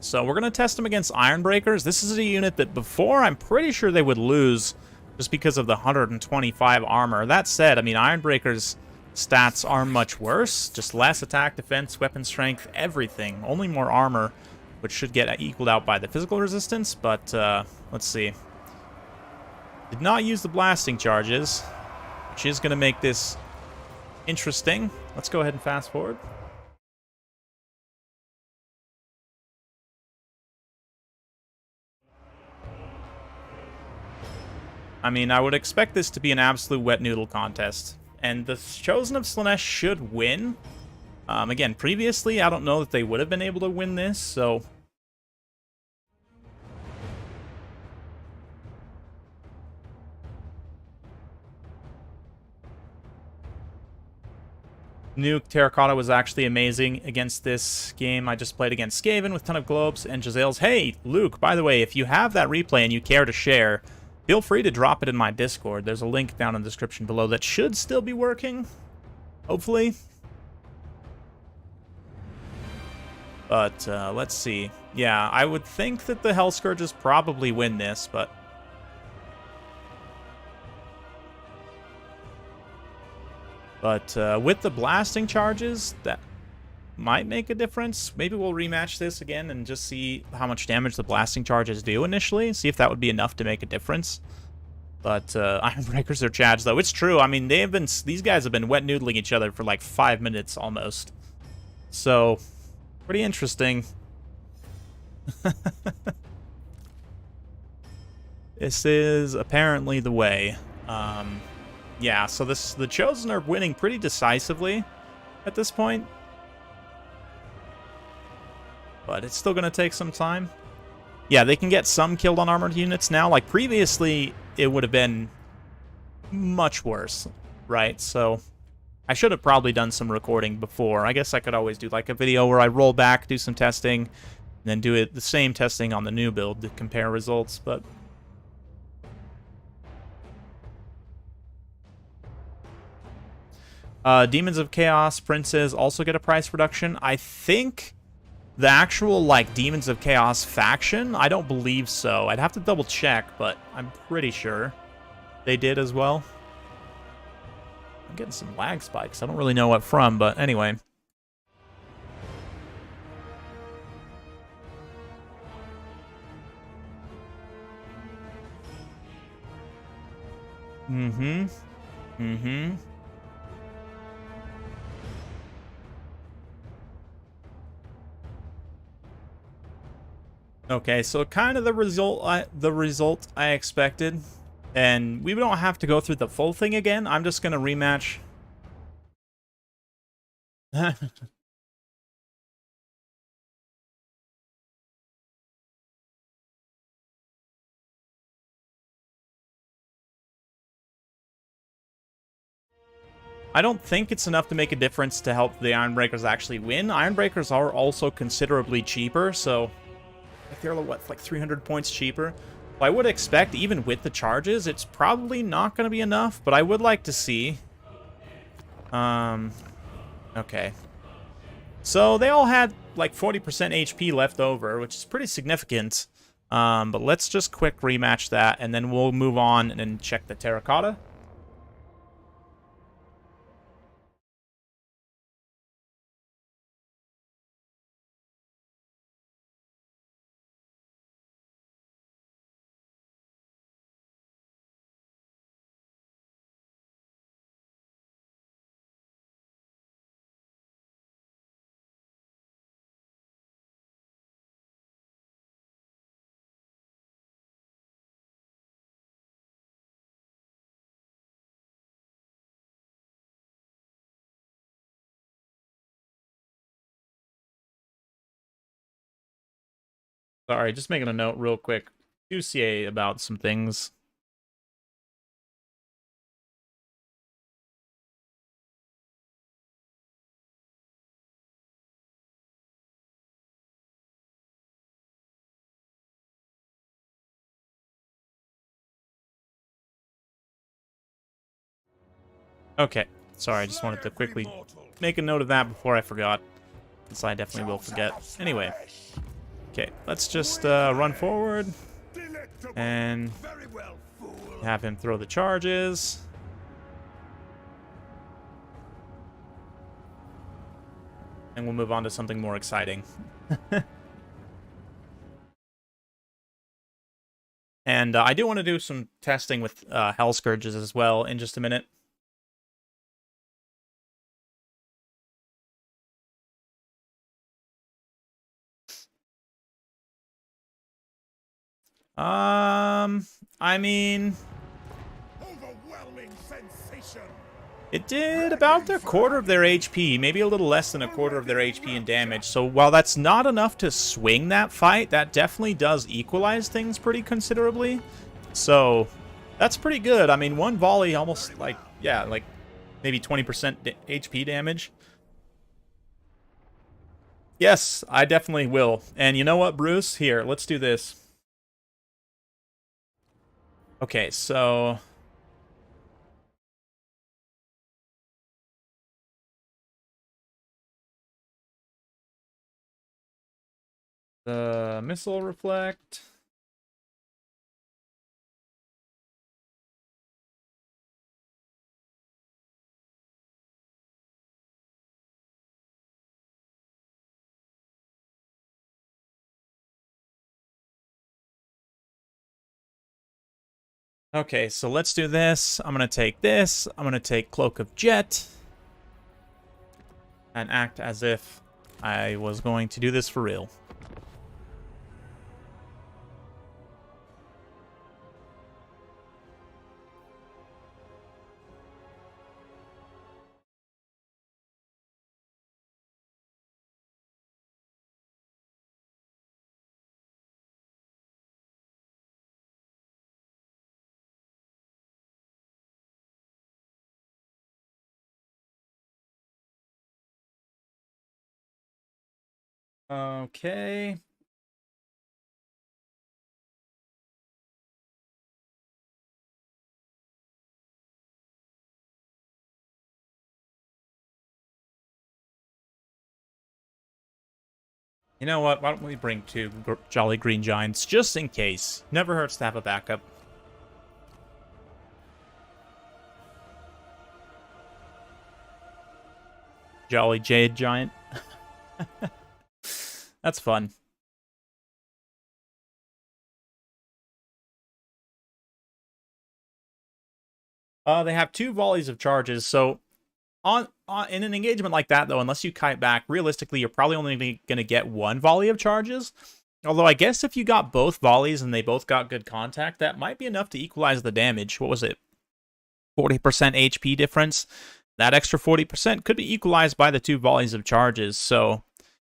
So we're going to test them against Ironbreakers. This is a unit that before I'm pretty sure they would lose just because of the 125 armor. That said, I mean, Ironbreakers' stats are much worse. Just less attack, defense, weapon strength, everything. Only more armor, which should get equaled out by the physical resistance. But let's see. Did not use the blasting charges, which is going to make this interesting. Let's go ahead and fast forward. I mean, I would expect this to be an absolute wet noodle contest. And the Chosen of Slaanesh should win. Again, previously, I don't know that they would have been able to win this, so... Nuke Terracotta was actually amazing against this game. I just played against Skaven with ton of globes and Gisele's. Hey, Luke, by the way, if you have that replay and you care to share... feel free to drop it in my Discord. There's a link down in the description below that should still be working, hopefully. But let's see. Yeah, I would think that the Hellscourges probably win this, but... with the blasting charges, that might make a difference. Maybe we'll rematch this again and just see how much damage the blasting charges do initially. See if that would be enough to make a difference. But Ironbreakers are Chads, though. It's true. I mean, these guys have been wet noodling each other for like 5 minutes almost. So, pretty interesting. This is apparently the way. Yeah, so the Chosen are winning pretty decisively at this point. But it's still going to take some time. Yeah, they can get some killed on armored units now. Like, previously, it would have been much worse, right? So, I should have probably done some recording before. I guess I could always do, like, a video where I roll back, do some testing, and then do the same testing on the new build to compare results, but... Demons of Chaos Princes also get a price reduction. I think the actual, like, Demons of Chaos faction, I don't believe so. I'd have to double check, but I'm pretty sure they did as well. I'm getting some lag spikes. I don't really know what from, but anyway. Okay, so kind of the result I expected, and we don't have to go through the full thing again. I'm just gonna rematch. I don't think it's enough to make a difference to help the Ironbreakers actually win. Ironbreakers are also considerably cheaper, so if they're, what, like 300 points cheaper? Well, I would expect, even with the charges, it's probably not going to be enough, but I would like to see. Okay. So they all had like 40% HP left over, which is pretty significant. But let's just quick rematch that, and then we'll move on and check the terracotta. Sorry, just making a note real quick. QCA about some things. Okay, sorry, I just wanted to quickly make a note of that before I forgot, since I definitely will forget. Anyway, okay, let's just run forward and have him throw the charges. And we'll move on to something more exciting. And I do want to do some testing with Hellscourges as well in just a minute. I mean, overwhelming sensation. It did about a quarter of their HP, maybe a little less than a quarter of their HP in damage. So while that's not enough to swing that fight, that definitely does equalize things pretty considerably. So that's pretty good. I mean, one volley almost like, yeah, like maybe 20% HP damage. Yes, I definitely will. And you know what, Bruce? Here, let's do this. Okay, so... the missile reflect. Okay, so let's do this. I'm going to take this. I'm going to take Cloak of Jet. And act as if I was going to do this for real. Okay. You know what? Why don't we bring two Jolly Green Giants, just in case. Never hurts to have a backup. Jolly Jade Giant. That's fun. They have 2 volleys of charges, so in an engagement like that, though, unless you kite back, realistically, you're probably only going to get 1 volley of charges. Although I guess if you got both volleys and they both got good contact, that might be enough to equalize the damage. What was it? 40% HP difference. That extra 40% could be equalized by the 2 volleys of charges. So,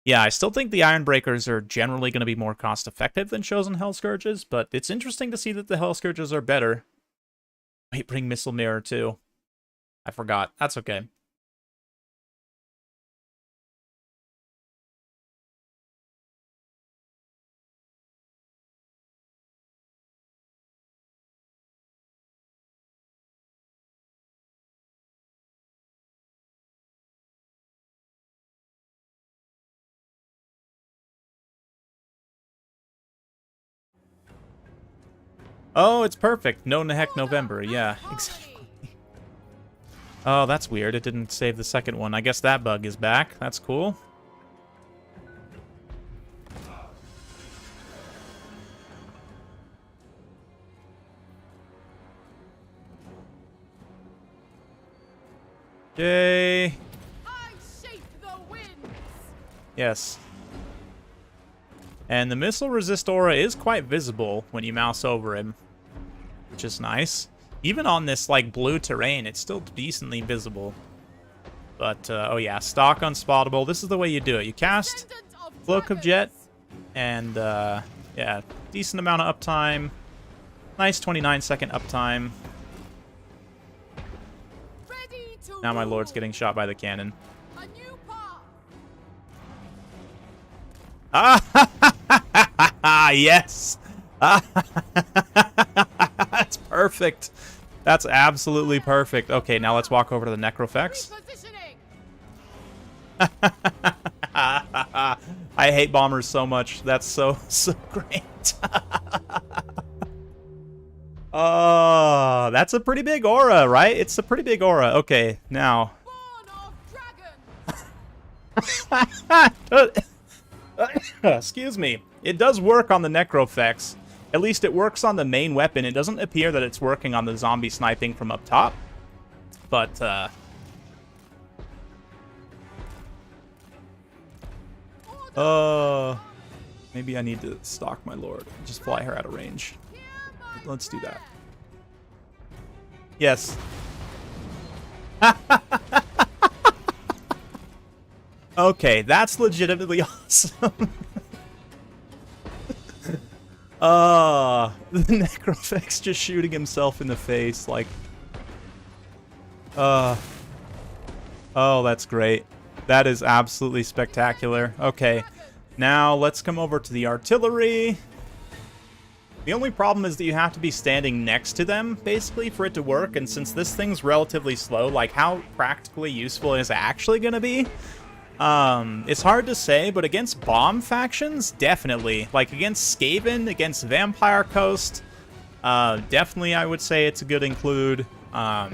yeah, I still think the Ironbreakers are generally going to be more cost-effective than Chosen Hellscourges, but it's interesting to see that the Hellscourges are better. Wait, bring Missile Mirror, too. I forgot. That's okay. Oh, it's perfect. No heck November. Yeah, exactly. Oh, that's weird. It didn't save the second one. I guess that bug is back. That's cool. Yay. Yes. And the missile resist aura is quite visible when you mouse over him, which is nice. Even on this, like, blue terrain, it's still decently visible. But, oh yeah, stock unspottable. This is the way you do it. You cast Cloak of Jet, and, yeah, decent amount of uptime. Nice 29-second uptime. Now my lord's getting shot by the cannon. Ah, yes! That's perfect. That's absolutely perfect. Okay, now let's walk over to the Necrofex. I hate bombers so much. That's so great. Oh, that's a pretty big aura, right? It's a pretty big aura. Okay, now. Excuse me. It does work on the Necrofex. At least it works on the main weapon. It doesn't appear that it's working on the zombie sniping from up top. But, maybe I need to stalk my lord. Just fly her out of range. Let's do that. Yes. Okay, that's legitimately awesome. The Necrofex just shooting himself in the face, like... Oh, that's great. That is absolutely spectacular. Okay, now let's come over to the artillery. The only problem is that you have to be standing next to them, basically, for it to work, and since this thing's relatively slow, like, how practically useful is it actually going to be? It's hard to say, but against bomb factions, definitely. Like, against Skaven, against Vampire Coast, definitely I would say it's a good include. I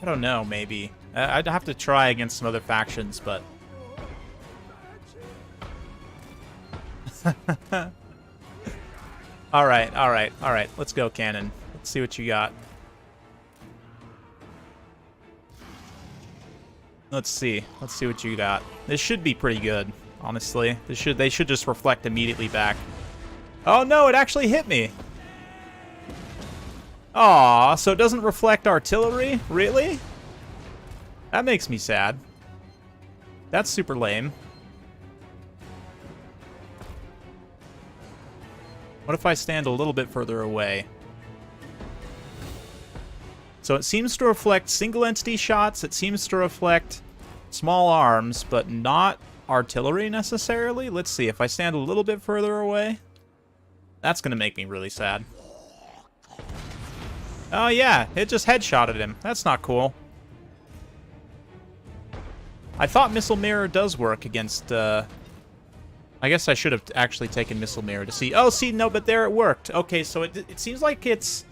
don't know, maybe. I'd have to try against some other factions, but... Alright. Let's go, Cannon. Let's see what you got. Let's see what you got. This should be pretty good, honestly. They should just reflect immediately back. Oh no, it actually hit me! Aw, so it doesn't reflect artillery? Really? That makes me sad. That's super lame. What if I stand a little bit further away? So it seems to reflect single entity shots, it seems to reflect small arms, but not artillery necessarily. Let's see, if I stand a little bit further away, that's going to make me really sad. Oh yeah, it just headshotted him. That's not cool. I thought Missile Mirror does work against, I guess I should have actually taken Missile Mirror to see. Oh, see, no, but there it worked. Okay, so it seems like it's...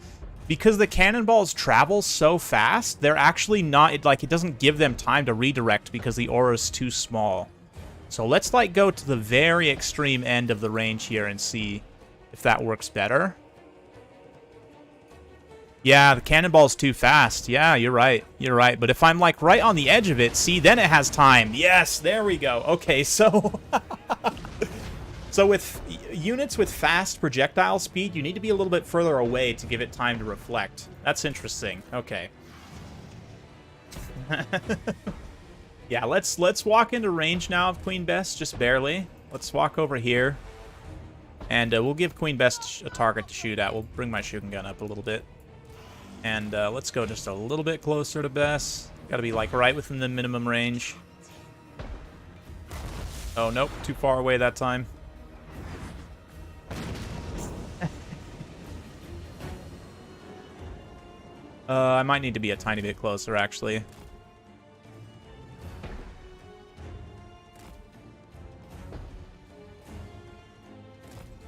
Because the cannonballs travel so fast, they're actually not... it doesn't give them time to redirect because the aura's too small. So let's, like, go to the very extreme end of the range here and see if that works better. Yeah, the cannonball's too fast. Yeah, you're right. You're right. But if I'm, like, right on the edge of it, see, then it has time. Yes, there we go. Okay, so... So with units with fast projectile speed, you need to be a little bit further away to give it time to reflect. That's interesting. Okay. Yeah, let's walk into range now of Queen Bess, just barely. Let's walk over here. And we'll give Queen Bess a target to shoot at. We'll bring my shooting gun up a little bit. And let's go just a little bit closer to Bess. Gotta be, like, right within the minimum range. Oh, nope. Too far away that time. I might need to be a tiny bit closer, actually.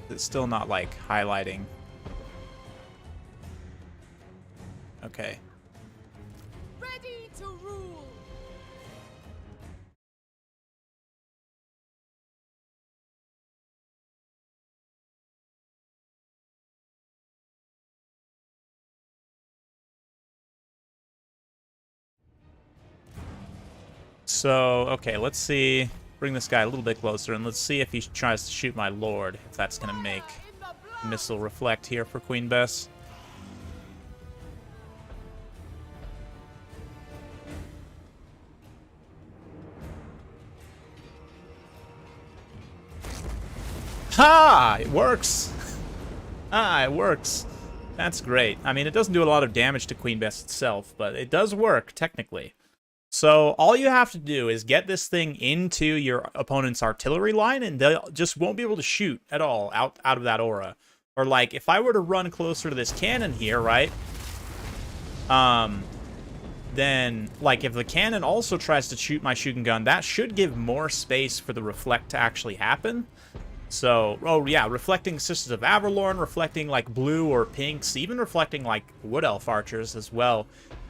It's still not, like, highlighting. Okay. Ready to rule. So, okay, let's see. Bring this guy a little bit closer, and let's see if he tries to shoot my lord, if that's going to make missile reflect here for Queen Bess. Ha! It works! Ah, it works. That's great. I mean, it doesn't do a lot of damage to Queen Bess itself, but it does work, technically. So all you have to do is get this thing into your opponent's artillery line, and they just won't be able to shoot at all out of that aura. Or, like, if I were to run closer to this cannon here, right? Then, like, if the cannon also tries to shoot my shooting gun, that should give more space for the reflect to actually happen. So, oh yeah, reflecting Sisters of Averlorn, reflecting, like, blue or pinks, even reflecting, like, Wood Elf archers as well,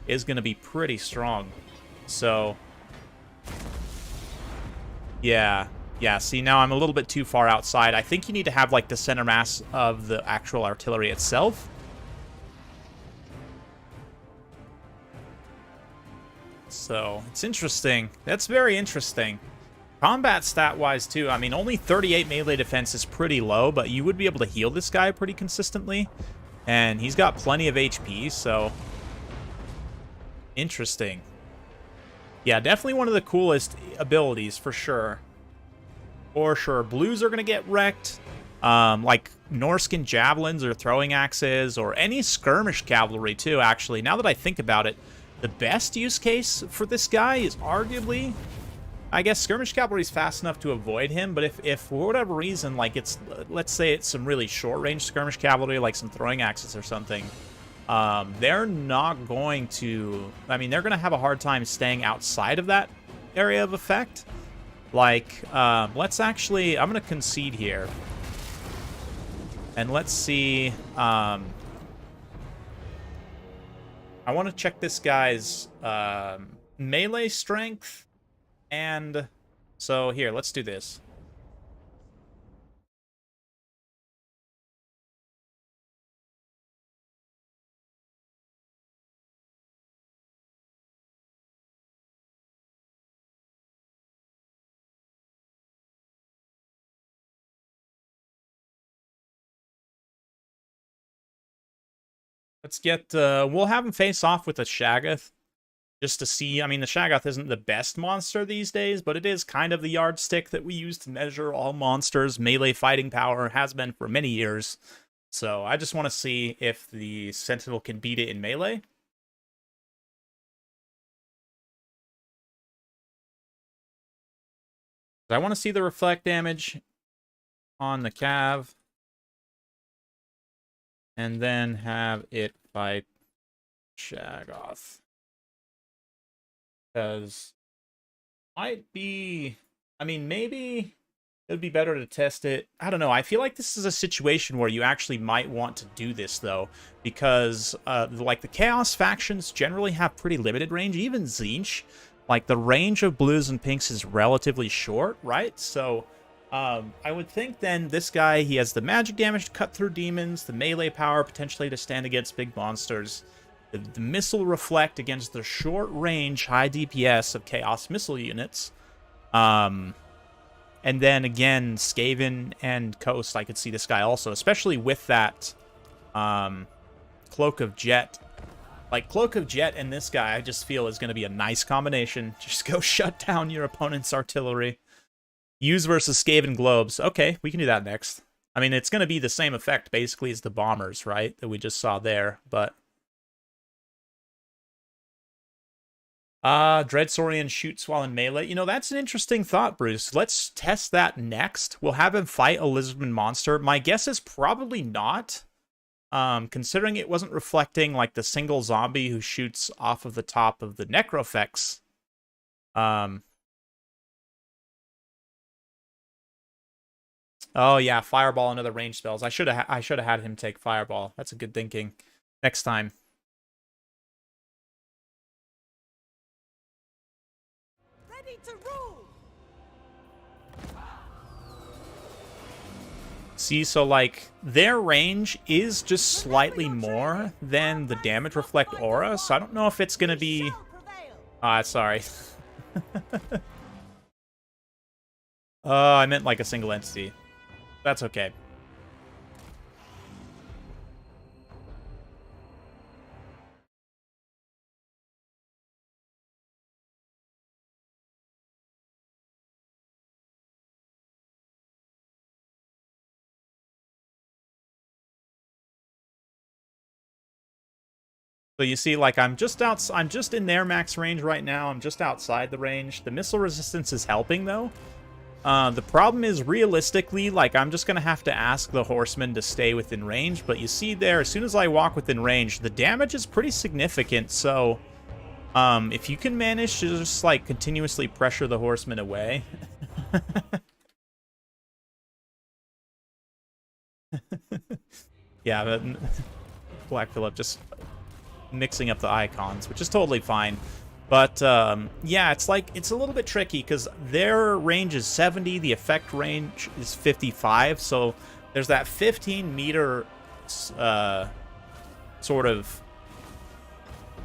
is going to be pretty strong. So, yeah, see, now I'm a little bit too far outside. I think you need to have, like, the center mass of the actual artillery itself. So, it's interesting. That's very interesting. Combat stat-wise, too, I mean, only 38 melee defense is pretty low, but you would be able to heal this guy pretty consistently. And he's got plenty of HP, so... Interesting. Yeah, definitely one of the coolest abilities, for sure. For sure. Blues are going to get wrecked. Like, Norskin javelins or throwing axes, or any skirmish cavalry, too, actually. Now that I think about it, the best use case for this guy is arguably I guess skirmish cavalry is fast enough to avoid him, but if for whatever reason, like it's, let's say it's some really short-range skirmish cavalry, like some throwing axes or something, they're not going to, I mean, they're going to have a hard time staying outside of that area of effect. Like, let's actually, I'm going to concede here. And let's see, I want to check this guy's melee strength. And so here, let's do this. Let's get, we'll have him face off with a Shaggoth. Just to see, I mean, the Shaggoth isn't the best monster these days, but it is kind of the yardstick that we use to measure all monsters. Melee fighting power has been for many years. So I just want to see if the Sentinel can beat it in melee. I want to see the reflect damage on the Cav. And then have it fight Shaggoth. Because might be, I mean, maybe it would be better to test it. I don't know. I feel like this is a situation where you actually might want to do this, though, because like the Chaos factions generally have pretty limited range. Even Tzeentch, like the range of blues and pinks is relatively short, right? So I would think then this guy, he has the magic damage to cut through demons, the melee power potentially to stand against big monsters, the missile reflect against the short range, high DPS of Chaos missile units. And then again, Skaven and Coast, I could see this guy also, especially with that Cloak of Jet. Like, Cloak of Jet and this guy, I just feel is going to be a nice combination. Just go shut down your opponent's artillery. Use versus Skaven Globes. Okay, we can do that next. I mean, it's going to be the same effect, basically, as the Bombers, right? That we just saw there, but... Dreadsaurian shoots while in melee. You know, that's an interesting thought, Bruce. Let's test that next. We'll have him fight a lizardman monster. My guess is probably not. Considering it wasn't reflecting like the single zombie who shoots off of the top of the Necrofex. Oh yeah, Fireball and other range spells. I should have had him take Fireball. That's a good thinking. Next time. Ready to rule. See, so like their range is just slightly more than the damage reflect aura, so I don't know if it's gonna be. Sorry. I meant like a single entity. That's okay. So you see, like, I'm just in their max range right now. I'm just outside the range. The missile resistance is helping, though. The problem is, realistically, like, I'm just going to have to ask the horsemen to stay within range. But you see there, as soon as I walk within range, the damage is pretty significant. So, if you can manage to just, like, continuously pressure the horsemen away... Yeah, but Black Phillip just... mixing up the icons, which is totally fine. But, yeah, it's like, it's a little bit tricky, because their range is 70, the effect range is 55, so there's that 15-meter, sort of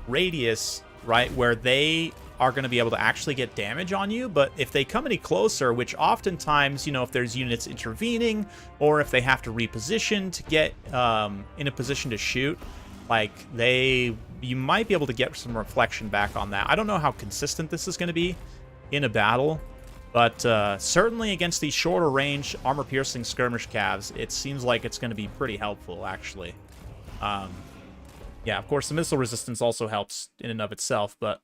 radius, right, where they are going to be able to actually get damage on you, but if they come any closer, which oftentimes, you know, if there's units intervening, or if they have to reposition to get in a position to shoot, like, you might be able to get some reflection back on that. I don't know how consistent this is going to be in a battle, but certainly against these shorter range, armor-piercing skirmish calves, it seems like it's going to be pretty helpful, actually. Yeah, of course, the missile resistance also helps in and of itself, but...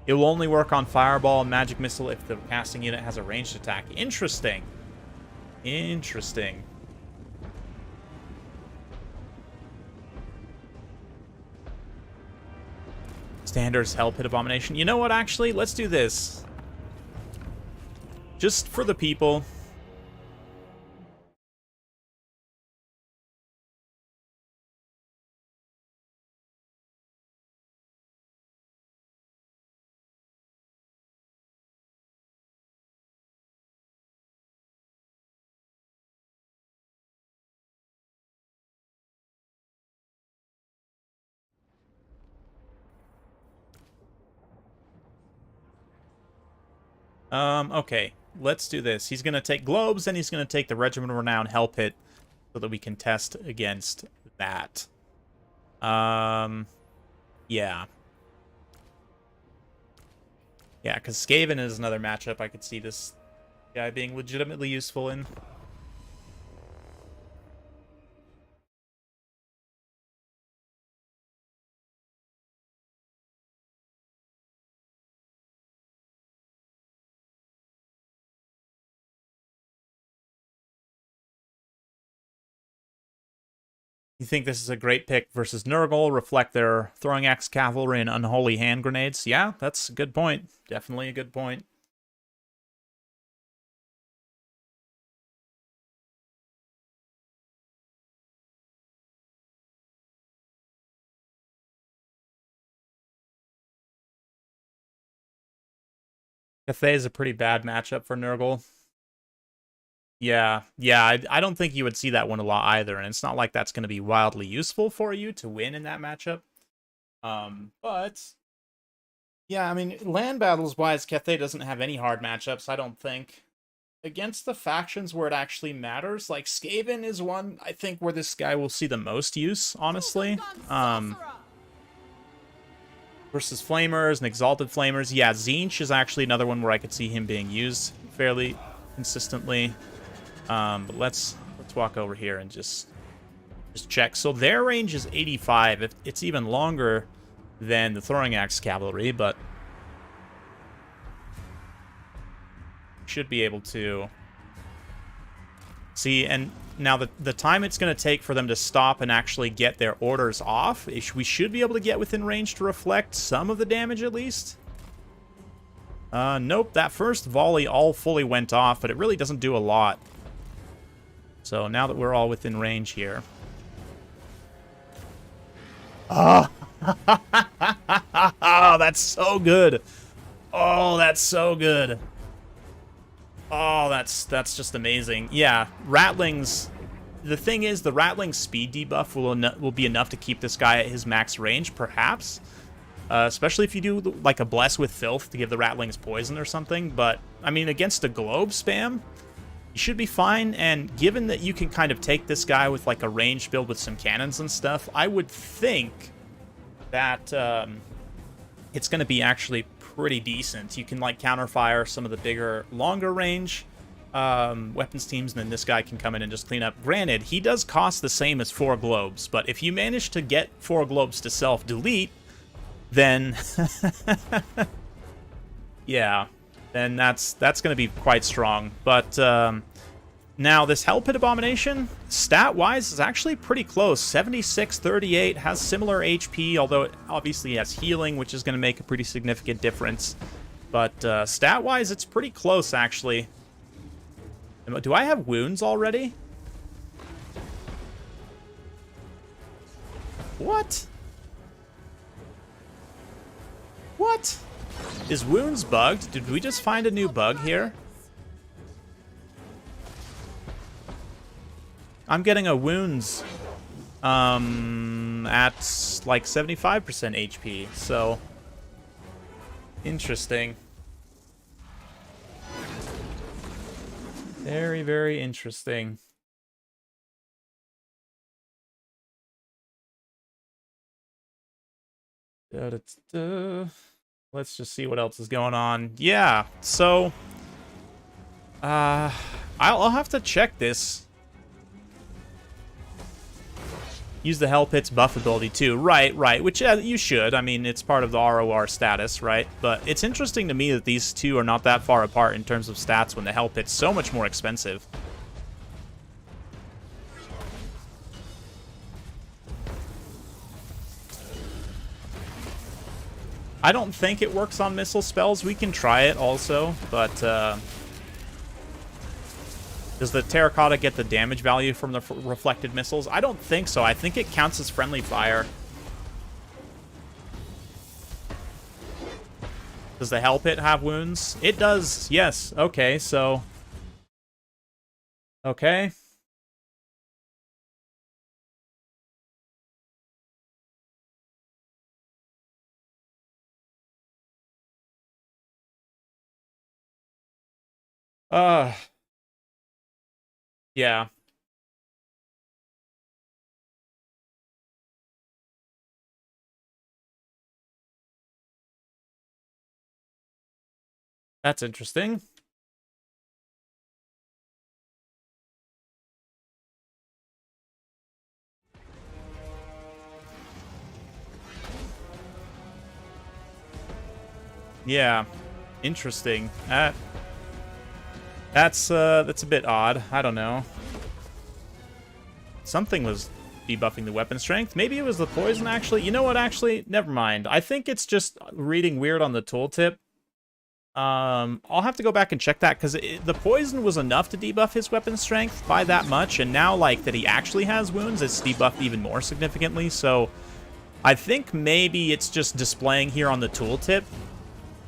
It will only work on Fireball and Magic Missile if the casting unit has a ranged attack. Interesting. Interesting. Standards Hell Pit Abomination. You know what, actually? Let's do this. Just for the people. Okay, let's do this. He's going to take Globes, and he's going to take the Regiment of Renown Hell Pit so that we can test against that. Yeah. Yeah, because Skaven is another matchup I could see this guy being legitimately useful in. You think this is a great pick versus Nurgle? Reflect their Throwing Axe Cavalry and Unholy Hand Grenades? Yeah, that's a good point. Definitely a good point. Cathay is a pretty bad matchup for Nurgle. Yeah, I don't think you would see that one a lot either, and it's not like that's going to be wildly useful for you to win in that matchup. But yeah, I mean, land battles wise, Cathay doesn't have any hard matchups, I don't think. Against the factions where it actually matters, like Skaven is one I think where this guy will see the most use, honestly. Versus Flamers and Exalted Flamers. Yeah, Tzeentch is actually another one where I could see him being used fairly consistently. But let's walk over here and just check. So their range is 85. It's even longer than the Throwing Axe Cavalry, but should be able to see. And now the time it's going to take for them to stop and actually get their orders off, we should be able to get within range to reflect some of the damage at least. Nope, that first volley all fully went off, but it really doesn't do a lot. So now that we're all within range here. Oh, oh, that's so good. Oh, that's so good. Oh, that's just amazing. Yeah, Rattlings. The thing is, the Rattling speed debuff will be enough to keep this guy at his max range, perhaps. Especially if you do like a Bless with Filth to give the Rattlings poison or something. But, I mean, against a Globe spam, you should be fine. And given that you can kind of take this guy with like a range build with some cannons and stuff, I would think that it's going to be actually pretty decent. You can like counterfire some of the bigger, longer range weapons teams, and then this guy can come in and just clean up. Granted, he does cost the same as 4 globes, but if you manage to get 4 globes to self-delete, then yeah, then that's going to be quite strong. But now this Hell Pit Abomination, stat-wise, is actually pretty close. 76-38, has similar HP, although it obviously has healing, which is going to make a pretty significant difference. But stat-wise, it's pretty close, actually. Do I have wounds already? What? What? Is wounds bugged? Did we just find a new bug here? I'm getting a wounds at like 75% HP, so interesting. Very, very interesting. Let's just see what else is going on. Yeah, so I'll have to check this. Use the Hell Pit's buff ability too. Right, which you should. I mean, it's part of the ROR status, right? But it's interesting to me that these two are not that far apart in terms of stats when the Hell Pit's so much more expensive. I don't think it works on missile spells. We can try it also, but does the terracotta get the damage value from the reflected missiles? I don't think so. I think it counts as friendly fire. Does the Hell Pit have wounds? It does, yes. Okay, so... Okay. Yeah. That's interesting. Yeah. Interesting. That's a bit odd. I don't know. Something was debuffing the weapon strength. Maybe it was the poison, actually. You know what, actually? Never mind. I think it's just reading weird on the tooltip. I'll have to go back and check that, because the poison was enough to debuff his weapon strength by that much, and now, like, that he actually has wounds, it's debuffed even more significantly, so I think maybe it's just displaying here on the tooltip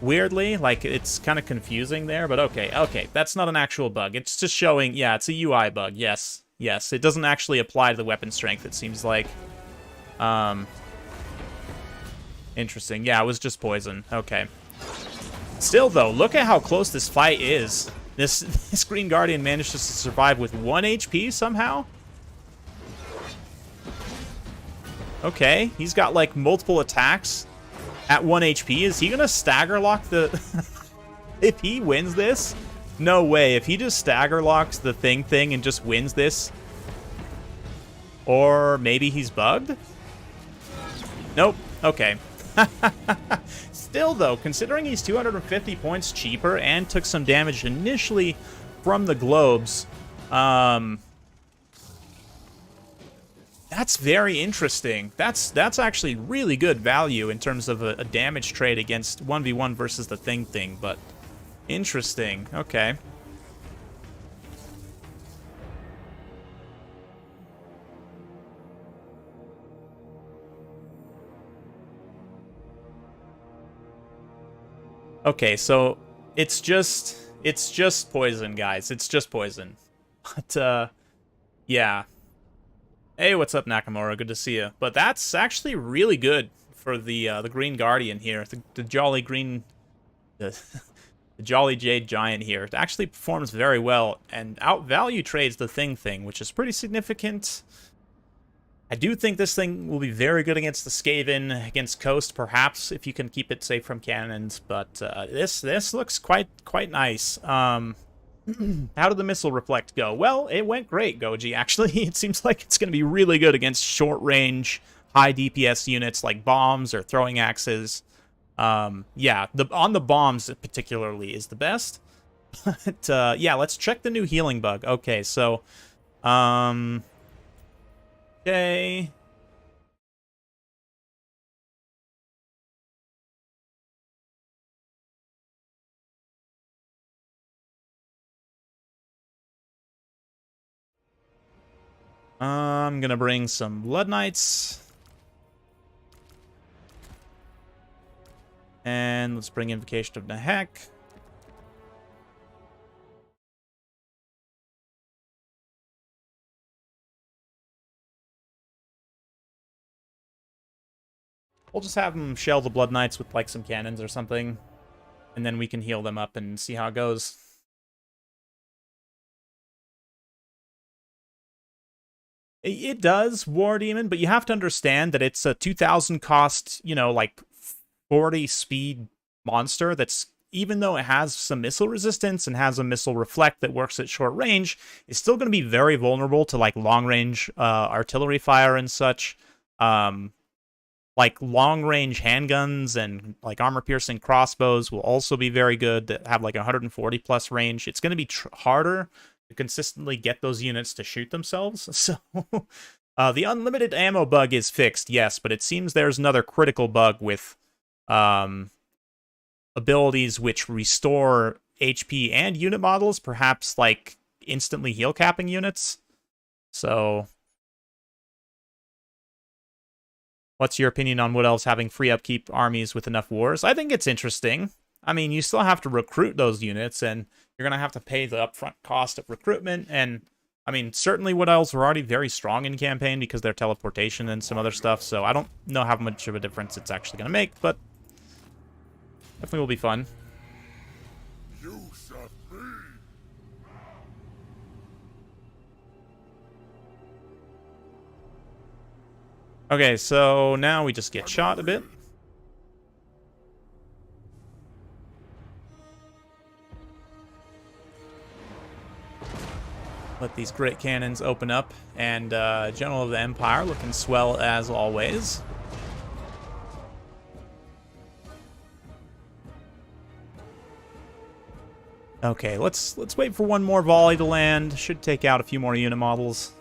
weirdly. Like, it's kind of confusing there, but okay, that's not an actual bug. It's just showing, yeah, it's a UI bug, yes, it doesn't actually apply to the weapon strength, it seems like. Interesting, yeah, it was just poison, okay. Still, though, look at how close this fight is. This Green Guardian managed to survive with 1 HP somehow. Okay, he's got, like, multiple attacks at 1 HP. Is he gonna stagger lock the... If he wins this? No way. If he just stagger locks the thing and just wins this. Or maybe he's bugged? Nope. Okay. Still, though, considering he's 250 points cheaper and took some damage initially from the globes, that's very interesting. That's actually really good value in terms of a damage trade against 1v1 versus the thing, but interesting. Okay. Okay, so it's just poison, guys. It's just poison. But yeah. Hey, what's up, Nakamura? Good to see you. But that's actually really good for the Green Guardian here, the Jolly Green, the Jolly Jade Giant here. It actually performs very well and outvalue trades the thing, which is pretty significant. I do think this thing will be very good against the Skaven, against Coast, perhaps, if you can keep it safe from cannons. But this looks quite nice. How did the missile reflect go? Well, it went great, Goji. Actually, it seems like it's going to be really good against short-range, high DPS units like bombs or throwing axes. Yeah, on the bombs particularly is the best. But yeah, let's check the new healing bug. Okay, so okay. I'm gonna bring some Blood Knights. And let's bring Invocation of Nahek. We'll just have them shell the Blood Knights with, like, some cannons or something. And then we can heal them up and see how it goes. It does, War Demon, but you have to understand that it's a 2,000 cost, you know, like, 40 speed monster that's even though it has some missile resistance and has a missile reflect that works at short range, is still going to be very vulnerable to like long range artillery fire and such. Like long range handguns and like armor piercing crossbows will also be very good that have like 140 plus range. It's going to be harder to consistently get those units to shoot themselves. So the unlimited ammo bug is fixed, yes, but it seems there's another critical bug with abilities which restore HP and unit models, perhaps like instantly heal capping units. So what's your opinion on Wood Elves having free upkeep armies with enough wars? I think it's interesting. I mean, you still have to recruit those units, and you're going to have to pay the upfront cost of recruitment. And, I mean, certainly Wood Elves were already very strong in campaign because they're teleportation and some other stuff, so I don't know how much of a difference it's actually going to make, but definitely will be fun. You shall be. Okay, so now we just get shot a bit. Let these great cannons open up, and General of the Empire looking swell as always. Okay, let's wait for one more volley to land. Should take out a few more unit models.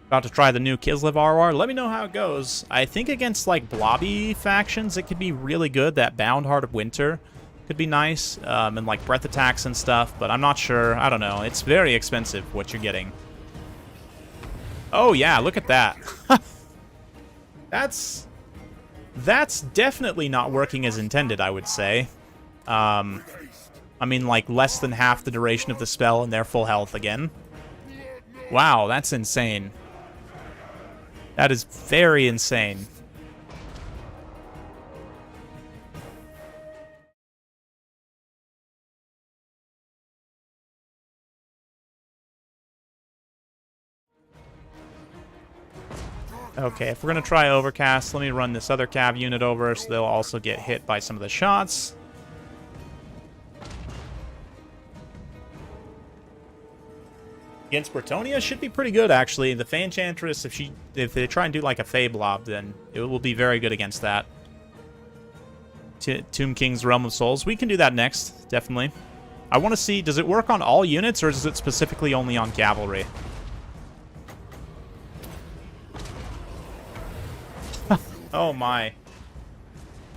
About to try the new Kislev RR. Let me know how it goes. I think against like blobby factions, it could be really good. That Bound Heart of Winter could be nice, and like breath attacks and stuff, but I'm not sure. I don't know. It's very expensive what you're getting. Oh yeah, look at that. That's definitely not working as intended, I would say. I mean, like less than half the duration of the spell and they're full health again. Wow, that's insane. That is very insane. Okay, if we're going to try Overcast, let me run this other cav unit over so they'll also get hit by some of the shots. Against Bretonia should be pretty good, actually. The Fey Enchantress, if they try and do like a Fey Blob, then it will be very good against that. Tomb King's Realm of Souls. We can do that next, definitely. I want to see, does it work on all units, or is it specifically only on cavalry? Oh my.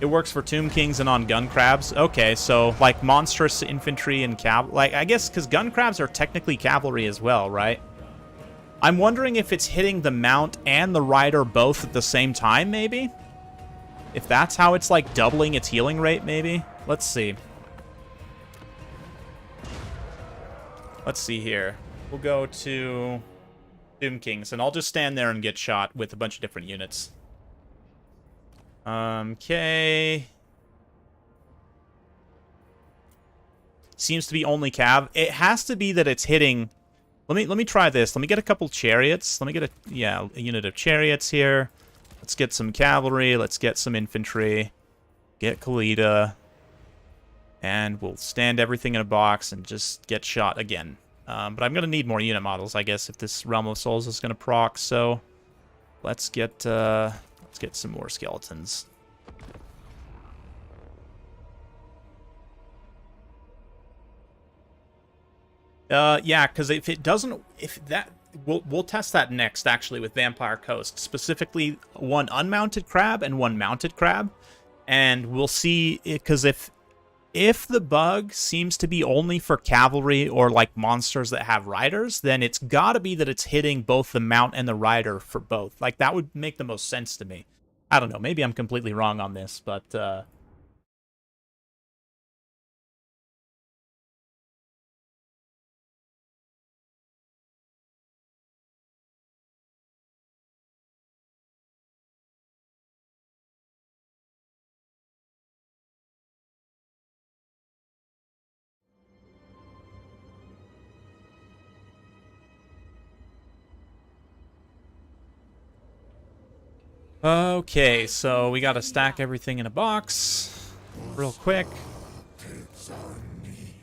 It works for Tomb Kings and on Gun Crabs. Okay, so like monstrous infantry and cavalry. Like, I guess because Gun Crabs are technically cavalry as well, right? I'm wondering if it's hitting the mount and the rider both at the same time, maybe? If that's how it's like doubling its healing rate, maybe? Let's see. Let's see here. We'll go to Tomb Kings, and I'll just stand there and get shot with a bunch of different units. Okay. Seems to be only cav. It has to be that it's hitting. Let me try this. Let me get a couple chariots. Let me get a unit of chariots here. Let's get some cavalry. Let's get some infantry. Get Khalida. And we'll stand everything in a box and just get shot again. But I'm going to need more unit models, I guess, if this Realm of Souls is going to proc. So let's get some more skeletons. Yeah, because if it doesn't, we'll test that next, actually, with Vampire Coast. Specifically, one unmounted crab and one mounted crab. And we'll see, because if the bug seems to be only for cavalry or, like, monsters that have riders, then it's gotta be that it's hitting both the mount and the rider for both. Like, that would make the most sense to me. I don't know, maybe I'm completely wrong on this, but, okay, so we gotta stack everything in a box. real quick. Takes on me.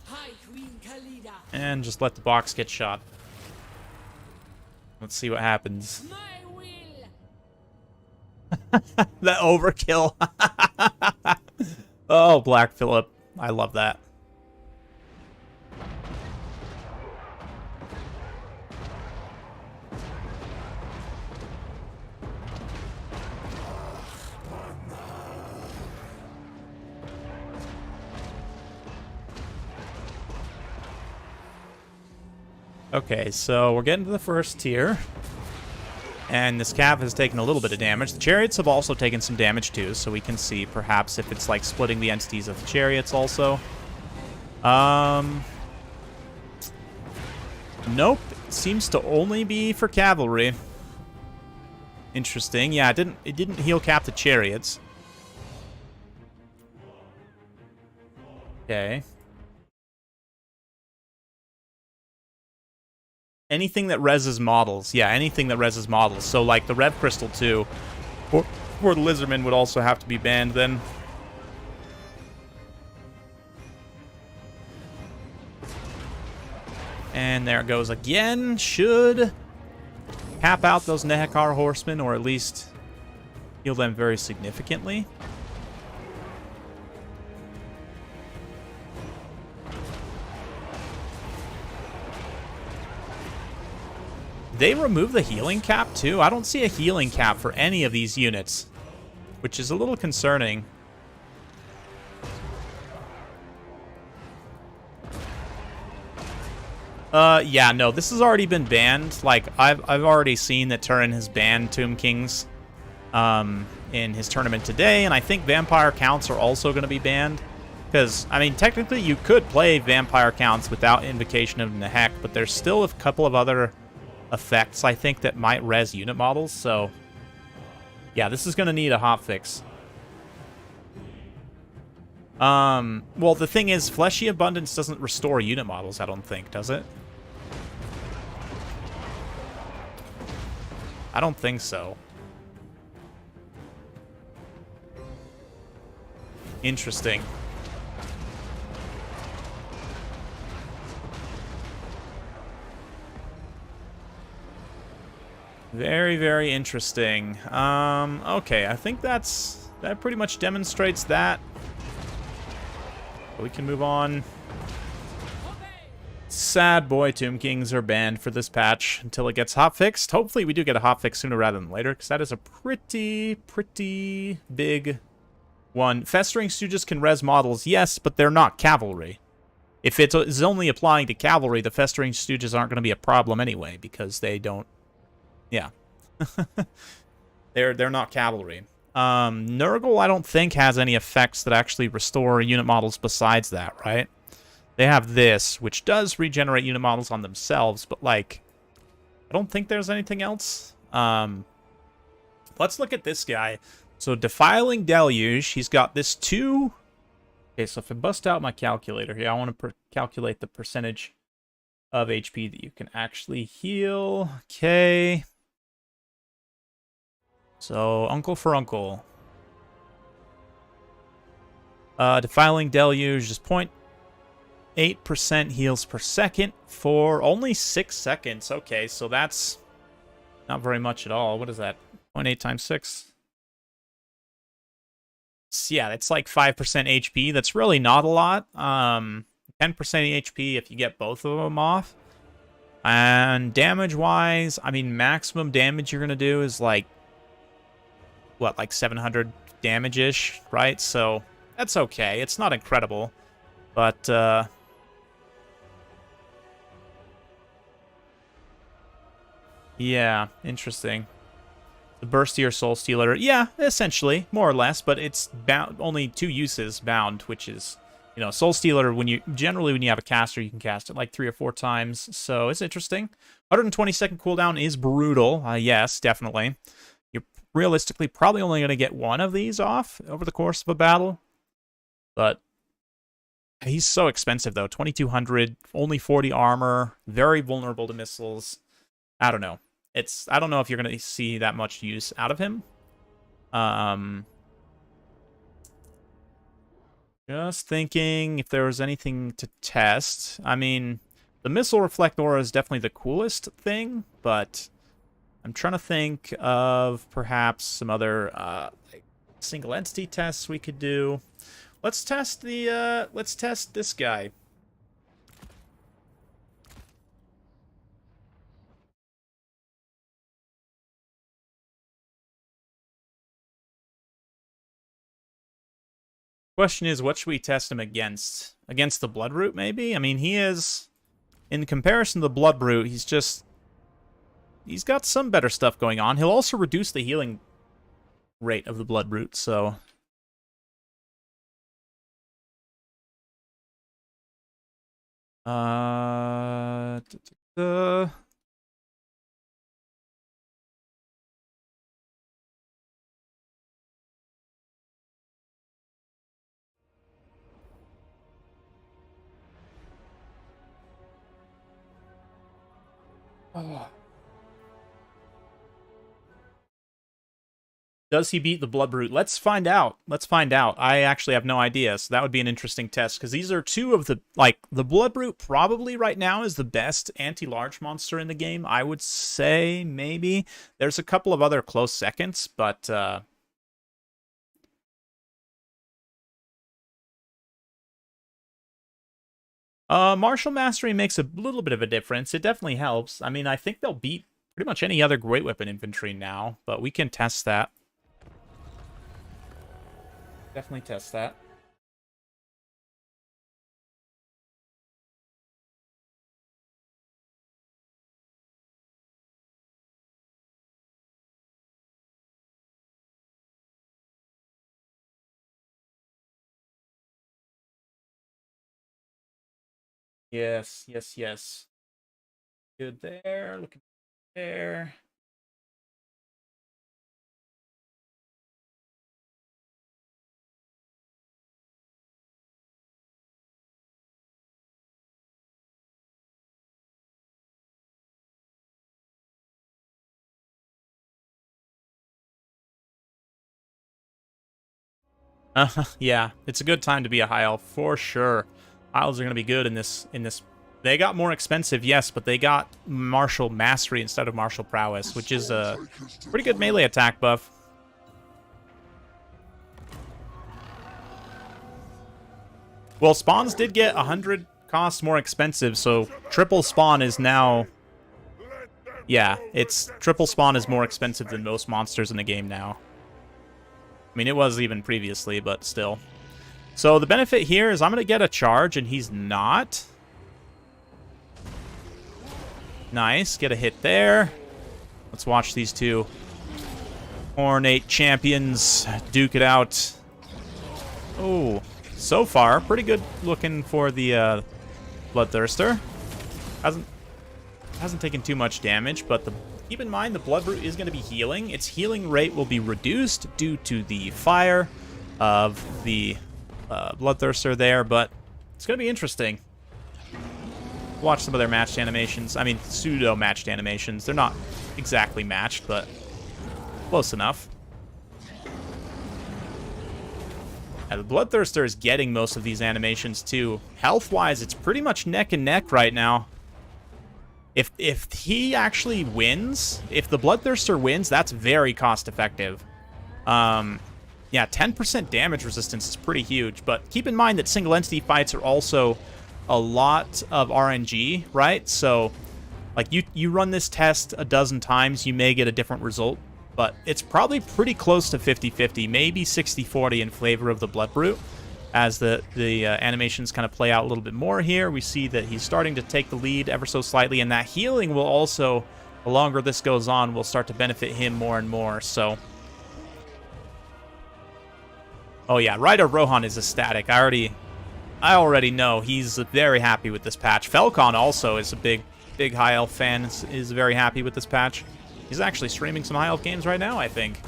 High Queen Khalida. And just let the box get shot. Let's see what happens. My will. The overkill. Oh, Black Phillip. I love that. Okay, so we're getting to the first tier. And this cav has taken a little bit of damage. The chariots have also taken some damage too, so we can see perhaps if it's like splitting the entities of the chariots also. Nope. It seems to only be for cavalry. Interesting. Yeah, it didn't heal cap the chariots. Okay. Anything that reses models. Yeah, anything that reses models. So, like, the Rev Crystal, too. For the Lizardmen would also have to be banned, then. And there it goes again. Should cap out those Nehekar horsemen, or at least heal them very significantly. They remove the healing cap, too? I don't see a healing cap for any of these units, which is a little concerning. Yeah, no, this has already been banned. Like, I've already seen that Turin has banned Tomb Kings in his tournament today, and I think Vampire Counts are also going to be banned. Because, I mean, technically you could play Vampire Counts without Invocation of Nehek, but there's still a couple of other effects, I think, that might res unit models, so yeah, this is going to need a hotfix. Well, the thing is, Fleshy Abundance doesn't restore unit models, I don't think, does it? I don't think so. Interesting. Very, very interesting. Okay, I think that pretty much demonstrates that. We can move on. Sad boy, Tomb Kings are banned for this patch until it gets hotfixed. Hopefully we do get a hotfix sooner rather than later, because that is a pretty big one. Festering Stooges can res models, yes, but they're not cavalry. If it is only applying to cavalry, the Festering Stooges aren't going to be a problem anyway, because they don't... Yeah. They're not cavalry. Nurgle, I don't think, has any effects that actually restore unit models besides that, right? They have this, which does regenerate unit models on themselves, but, like, I don't think there's anything else. Let's look at this guy. So, Defiling Deluge, he's got this 2... Okay, so if I bust out my calculator here, I want to calculate the percentage of HP that you can actually heal. Okay. So, Uncle for Uncle. Defiling Deluge is 0.8% heals per second for only 6 seconds. Okay, so that's not very much at all. What is that? 0.8 times 6? So yeah, it's like 5% HP. That's really not a lot. 10% HP if you get both of them off. And damage-wise, I mean, maximum damage you're going to do is like, what, like 700 damage-ish, right? So that's okay. It's not incredible, but yeah, interesting. The Burstier Soul Stealer, yeah, essentially, more or less, but it's bound, only 2 uses bound, which is, you know, Soul Stealer, when you have a caster, you can cast it like 3 or 4 times, so it's interesting. 120-second cooldown is brutal, yes, definitely. You're realistically probably only going to get 1 of these off over the course of a battle, but he's so expensive, though. 2,200, only 40 armor, very vulnerable to missiles. I don't know. I don't know if you're going to see that much use out of him. Just thinking if there was anything to test. I mean, the Missile Reflect Aura is definitely the coolest thing, but I'm trying to think of perhaps some other like single entity tests we could do. Let's test this guy. Question is, what should we test him against? Against the Bloodroot, maybe? I mean, he is, in comparison to the Bloodroot, he's got some better stuff going on. He'll also reduce the healing rate of the Bloodroot, so... Does he beat the Bloodroot? Let's find out. Let's find out. I actually have no idea, so that would be an interesting test, because these are two of the... Like, the Bloodroot probably right now is the best anti-large monster in the game. I would say, maybe. There's a couple of other close seconds, but... Martial Mastery makes a little bit of a difference. It definitely helps. I mean, I think they'll beat pretty much any other Great Weapon Infantry now, but we can test that. Definitely test that. Yes, yes, yes. Good there. Looking there. Yeah, it's a good time to be a high elf for sure. High elves are going to be good in this. They got more expensive, yes, but they got martial mastery instead of martial prowess, which is a pretty good melee attack buff. Well, spawns did get 100 costs more expensive, so triple spawn is now... Yeah, triple spawn is more expensive than most monsters in the game now. I mean, it was even previously, but still. So the benefit here is I'm going to get a charge, and he's not. Nice. Get a hit there. Let's watch these two ornate champions duke it out. Oh, so far, pretty good looking for the Bloodthirster. Hasn't taken too much damage, but keep in mind, the Bloodroot is going to be healing. Its healing rate will be reduced due to the fire of the Bloodthirster there, but it's going to be interesting. Watch some of their matched animations. I mean, pseudo-matched animations. They're not exactly matched, but close enough. Now, the Bloodthirster is getting most of these animations, too. Health-wise, it's pretty much neck and neck right now. If he actually wins, if the Bloodthirster wins, that's very cost-effective. Yeah, 10% damage resistance is pretty huge, but keep in mind that single entity fights are also a lot of RNG, right? So, like, you run this test a dozen times, you may get a different result, but it's probably pretty close to 50-50, maybe 60-40 in favor of the Bloodroot. As the animations kind of play out a little bit more here, we see that he's starting to take the lead ever so slightly, and that healing will also, the longer this goes on, will start to benefit him more and more, so... Oh yeah, Ryder Rohan is ecstatic. I already know he's very happy with this patch. Felcon also is a big High Elf fan, is very happy with this patch. He's actually streaming some High Elf games right now, I think.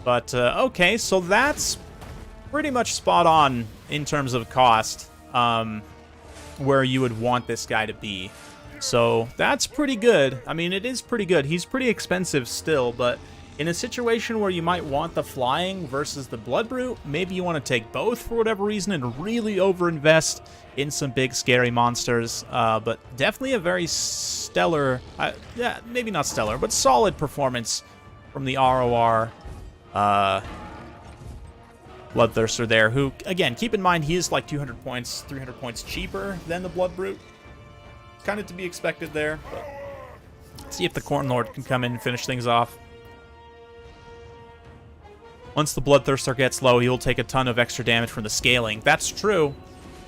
But, okay, so that's pretty much spot on in terms of cost, where you would want this guy to be. So that's pretty good. I mean, it is pretty good. He's pretty expensive still, but In a situation where you might want the flying versus the Blood Brute, maybe you want to take both for whatever reason and really overinvest in some big scary monsters. But definitely a very stellar, yeah, maybe not stellar, but solid performance from the ROR Bloodthirster there, who, again, keep in mind, he is like 200 points, 300 points cheaper than the Blood Brute. Kind of to be expected there, but let's see if the Corn Lord can come in and finish things off. Once the Bloodthirster gets low, he'll take a ton of extra damage from the scaling. That's true.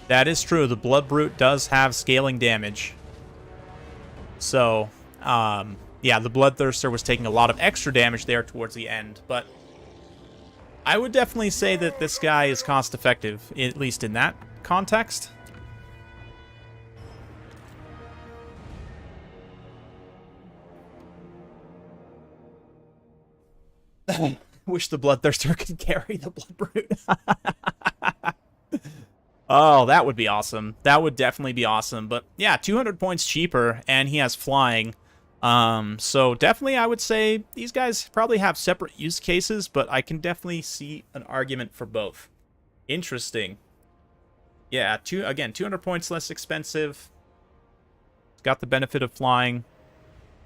That is true. The Blood Brute does have scaling damage. So, yeah, the Bloodthirster was taking a lot of extra damage there towards the end, but I would definitely say that this guy is cost-effective, at least in that context. Wish the Bloodthirster could carry the Blood Brute. Oh, that would be awesome. That would definitely be awesome. But yeah, 200 points cheaper, and he has flying. So definitely I would say these guys probably have separate use cases, but I can definitely see an argument for both. Interesting. Yeah, again, 200 points less expensive. It's got the benefit of flying.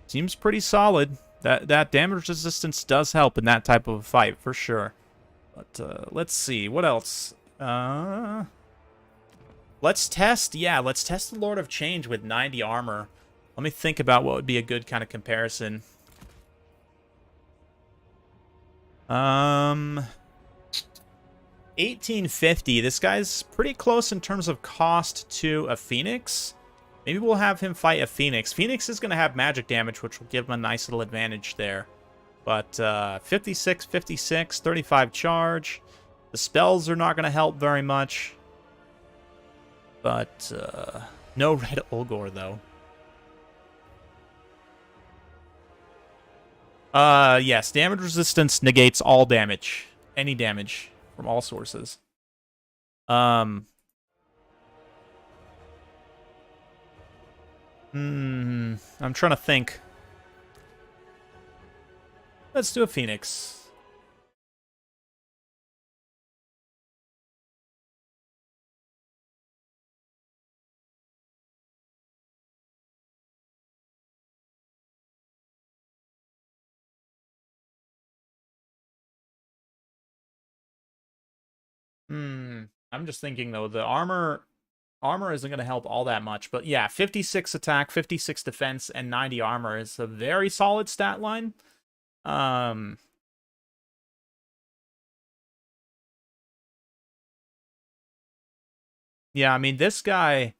Seems pretty solid. That damage resistance does help in that type of fight, for sure. But let's see. What else? Let's test the Lord of Change with 90 armor. Let me think about what would be a good kind of comparison. 1850. This guy's pretty close in terms of cost to a Phoenix. Maybe we'll have him fight a Phoenix. Phoenix is going to have magic damage, which will give him a nice little advantage there. But 56, 56, 35 charge. The spells are not going to help very much. But no red Ogre, though. Yes, damage resistance negates all damage. Any damage from all sources. I'm trying to think. Let's do a Phoenix. I'm just thinking, though, the armor isn't going to help all that much. But yeah, 56 attack, 56 defense, and 90 armor is a very solid stat line. Yeah, I mean, this guy,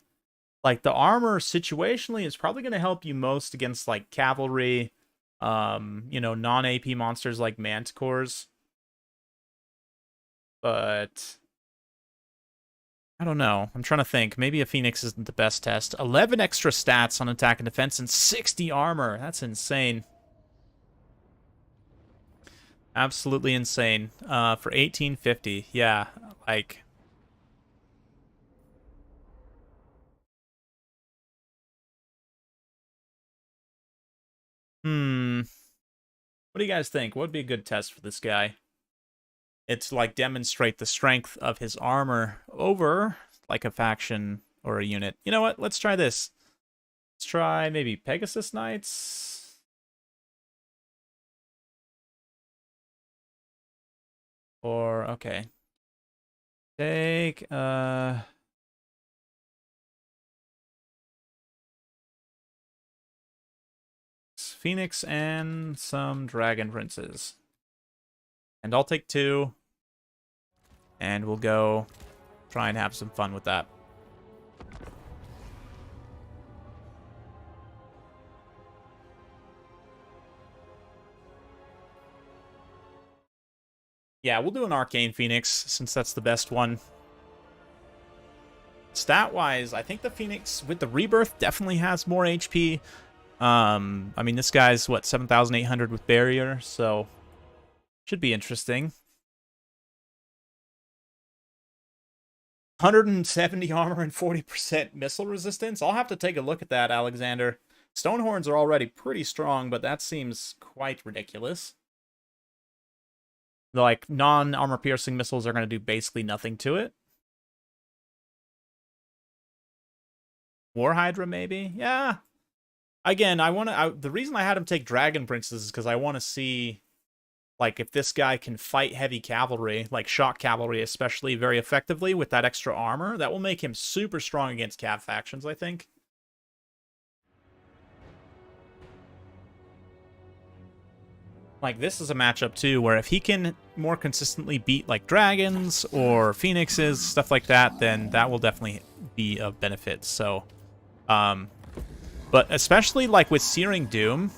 like, the armor situationally is probably going to help you most against, like, cavalry, you know, non-AP monsters like manticores. But I don't know. I'm trying to think. Maybe a Phoenix isn't the best test. 11 extra stats on attack and defense and 60 armor. That's insane. Absolutely insane. For 1850. Yeah, like... What do you guys think? What would be a good test for this guy? It's like demonstrate the strength of his armor over like a faction or a unit. You know what? Let's try this. Let's try maybe Pegasus Knights. Or, okay. Take, Phoenix and some Dragon Princes. And I'll take 2. And we'll go try and have some fun with that. Yeah, we'll do an Arcane Phoenix, since that's the best one. Stat-wise, I think the Phoenix with the Rebirth definitely has more HP. I mean, this guy's, what, 7,800 with Barrier, so... should be interesting. 170 armor and 40% missile resistance. I'll have to take a look at that, Alexander. Stonehorns are already pretty strong, but that seems quite ridiculous. The, like, non-armor piercing missiles are going to do basically nothing to it. Warhydra, maybe? Yeah. Again, the reason I had him take Dragon Princes is because I want to see, like, if this guy can fight heavy cavalry, like shock cavalry especially, very effectively with that extra armor. That will make him super strong against cav factions, I think. Like, this is a matchup, too, where if he can more consistently beat, like, dragons or phoenixes, stuff like that, then that will definitely be of benefit. So, but especially, like, with Searing Doom,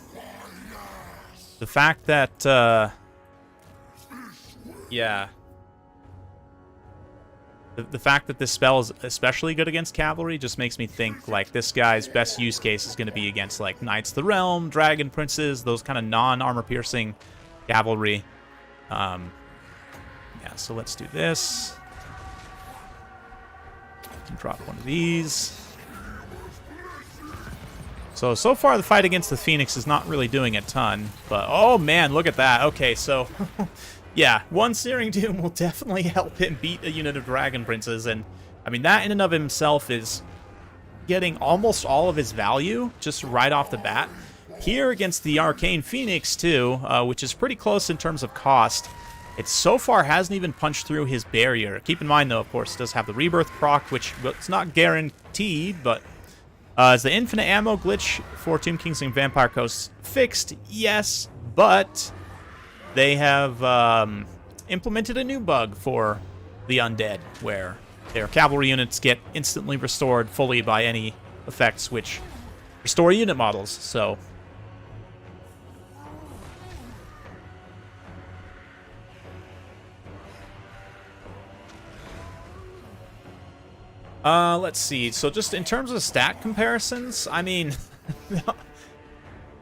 the fact that, yeah. The fact that this spell is especially good against cavalry just makes me think, like, this guy's best use case is going to be against, like, Knights of the Realm, Dragon Princes, those kind of non-armor-piercing cavalry. Yeah, so let's do this. Drop one of these. So far the fight against the Phoenix is not really doing a ton, but, oh man, look at that. Okay, so... yeah, one Searing Doom will definitely help him beat a unit of Dragon Princes, and, I mean, that in and of himself is getting almost all of his value just right off the bat. Here against the Arcane Phoenix, too, which is pretty close in terms of cost, it so far hasn't even punched through his barrier. Keep in mind, though, of course, it does have the Rebirth proc, which it's not guaranteed, but is the infinite ammo glitch for Tomb Kings and Vampire Coast fixed? Yes, but... they have implemented a new bug for the Undead, where their cavalry units get instantly restored fully by any effects which restore unit models, so... let's see. So just in terms of stat comparisons, I mean...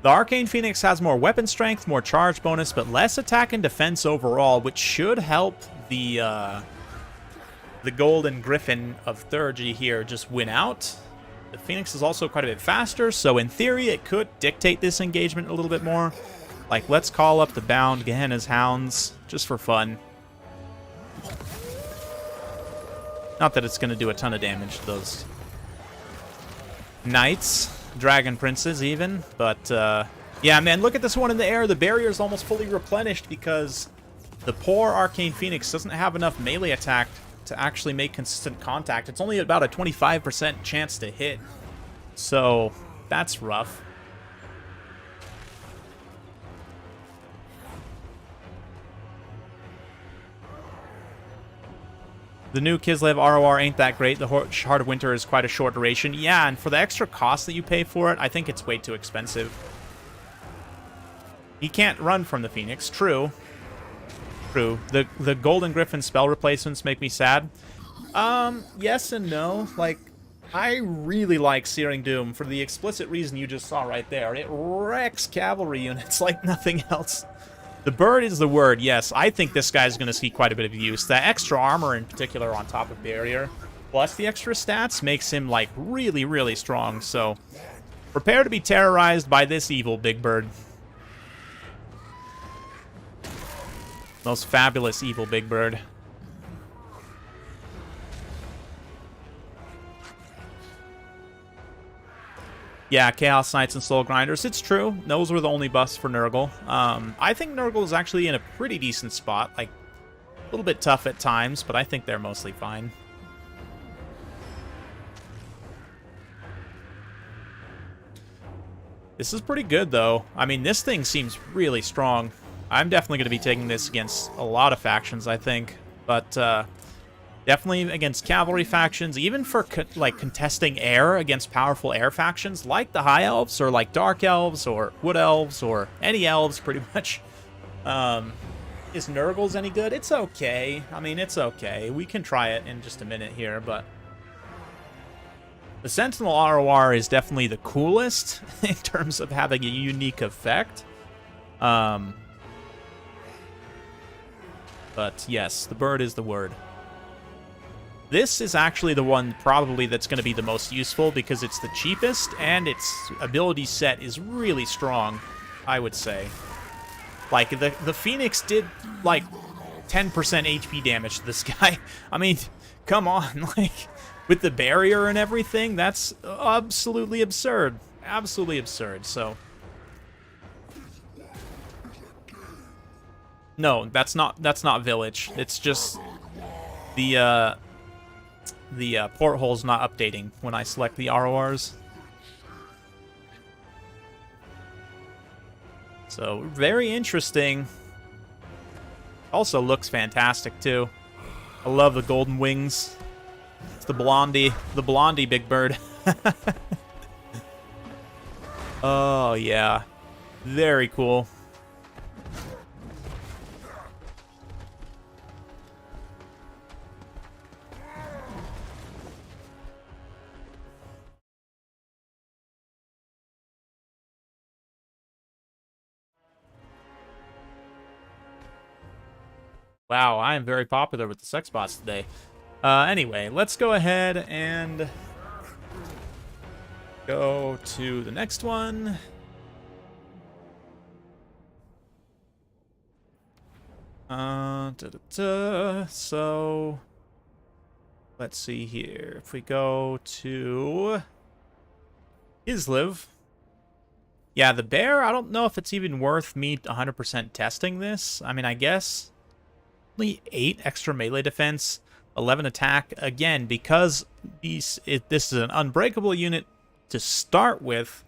the Arcane Phoenix has more weapon strength, more charge bonus, but less attack and defense overall, which should help the Golden Griffin of Theurgy here just win out. The Phoenix is also quite a bit faster, so in theory it could dictate this engagement a little bit more. Like, let's call up the Bound Gehenna's Hounds, just for fun. Not that it's going to do a ton of damage to those Knights. Dragon Princes even, but yeah, man, look at this one in the air. The barrier is almost fully replenished because the poor Arcane Phoenix doesn't have enough melee attack to actually make consistent contact. It's only about a 25% chance to hit, so that's rough. The new Kislev ROR ain't that great. The Heart of Winter is quite a short duration. Yeah, and for the extra cost that you pay for it, I think it's way too expensive. He can't run from the Phoenix. True. True. The Golden Griffin spell replacements make me sad. Yes and no. Like, I really like Searing Doom for the explicit reason you just saw right there. It wrecks cavalry units like nothing else. The bird is the word, yes. I think this guy's going to see quite a bit of use. That extra armor in particular on top of barrier, plus the extra stats, makes him, like, really, really strong. So, prepare to be terrorized by this evil big bird. Most fabulous evil big bird. Yeah, Chaos Knights and Soul Grinders, it's true. Those were the only buffs for Nurgle. I think Nurgle is actually in a pretty decent spot. Like, a little bit tough at times, but I think they're mostly fine. This is pretty good, though. I mean, this thing seems really strong. I'm definitely going to be taking this against a lot of factions, I think. But, definitely against cavalry factions, even for, contesting air against powerful air factions, like the High Elves, or like Dark Elves, or Wood Elves, or any Elves, pretty much. Is Nurgle's any good? It's okay. I mean, it's okay. We can try it in just a minute here, but... the Sentinel ROR is definitely the coolest in terms of having a unique effect. But yes, the bird is the word. This is actually the one probably that's going to be the most useful because it's the cheapest and its ability set is really strong, I would say. Like, the Phoenix did, like, 10% HP damage to this guy. I mean, come on, like, with the barrier and everything, that's absolutely absurd. Absolutely absurd, so... No, that's not village. It's just the porthole's not updating when I select the RORs. So, very interesting. Also looks fantastic, too. I love the golden wings. It's the blondie Big Bird. Oh, yeah. Very cool. Wow, I am very popular with the sex bots today. Anyway, let's go ahead and go to the next one. So, let's see here. If we go to Isliv. Yeah, the bear, I don't know if it's even worth me 100% testing this. I mean, I guess... Only 8 extra melee defense, 11 attack. Again, because this is an unbreakable unit to start with,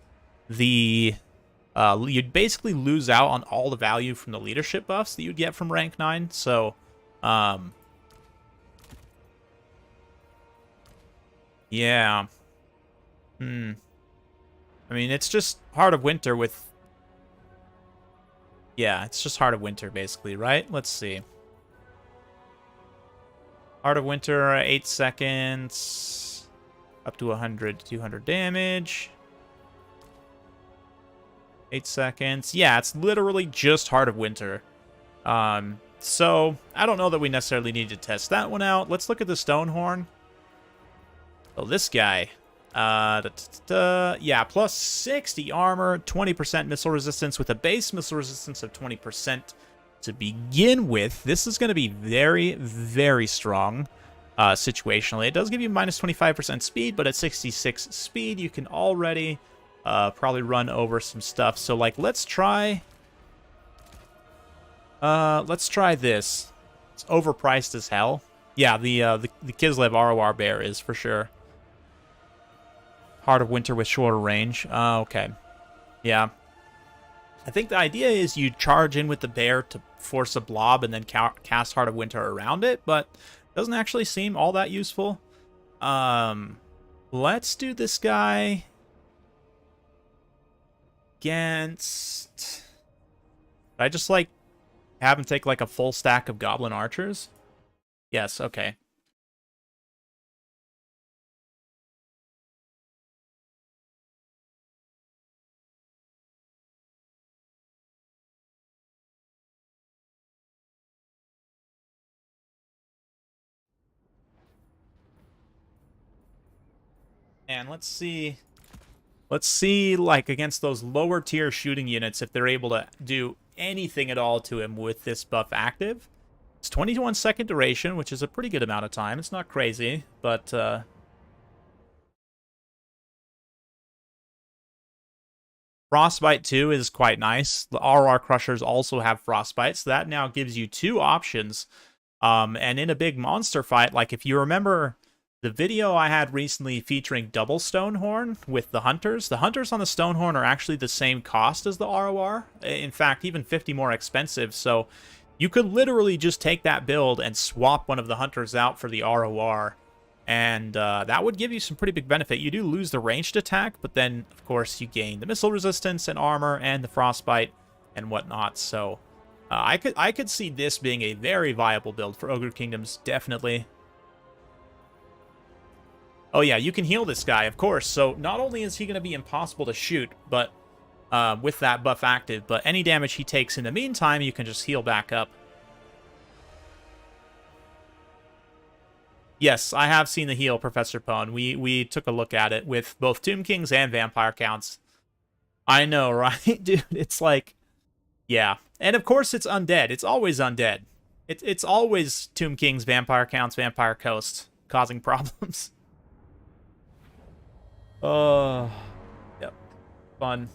you'd basically lose out on all the value from the leadership buffs that you'd get from rank 9. So, yeah. I mean, it's just Heart of Winter with... Yeah, it's just Heart of Winter, basically, right? Let's see. Heart of Winter, 8 seconds, up to 100 to 200 damage. 8 seconds. Yeah, it's literally just Heart of Winter. So, I don't know that we necessarily need to test that one out. Let's look at the Stonehorn. Oh, this guy. Yeah, plus 60 armor, 20% missile resistance with a base missile resistance of 20%. To begin with, this is going to be very, very strong situationally. It does give you minus 25% speed, but at 66 speed, you can already probably run over some stuff. So, like, let's try this. It's overpriced as hell. Yeah, the Kislev ROR bear is for sure. Heart of Winter with shorter range. Okay. Yeah. I think the idea is you charge in with the bear to force a blob and then cast Heart of Winter around it, but it doesn't actually seem all that useful. Let's do this guy against... Did I just, like, have him take, like, a full stack of Goblin Archers? Yes, okay. And let's see, like, against those lower tier shooting units, if they're able to do anything at all to him with this buff active. It's 21-second duration, which is a pretty good amount of time. It's not crazy, but Frostbite 2 is quite nice. The RR Crushers also have Frostbite, so that now gives you 2 options. And in a big monster fight, like if you remember the video I had recently featuring double Stonehorn with the Hunters on the Stonehorn are actually the same cost as the ROR. In fact, even 50 more expensive. So you could literally just take that build and swap one of the Hunters out for the ROR. And that would give you some pretty big benefit. You do lose the ranged attack, but then, of course, you gain the missile resistance and armor and the frostbite and whatnot. So I could see this being a very viable build for Ogre Kingdoms, definitely. Oh yeah, you can heal this guy, of course. So not only is he going to be impossible to shoot, but with that buff active, but any damage he takes in the meantime, you can just heal back up. Yes, I have seen the heal, Professor Pone. We took a look at it with both Tomb Kings and Vampire Counts. I know, right? Dude, it's like... Yeah. And of course it's undead. It's always undead. It's always Tomb King's vampire counts, vampire coast causing problems. Yep. Fun.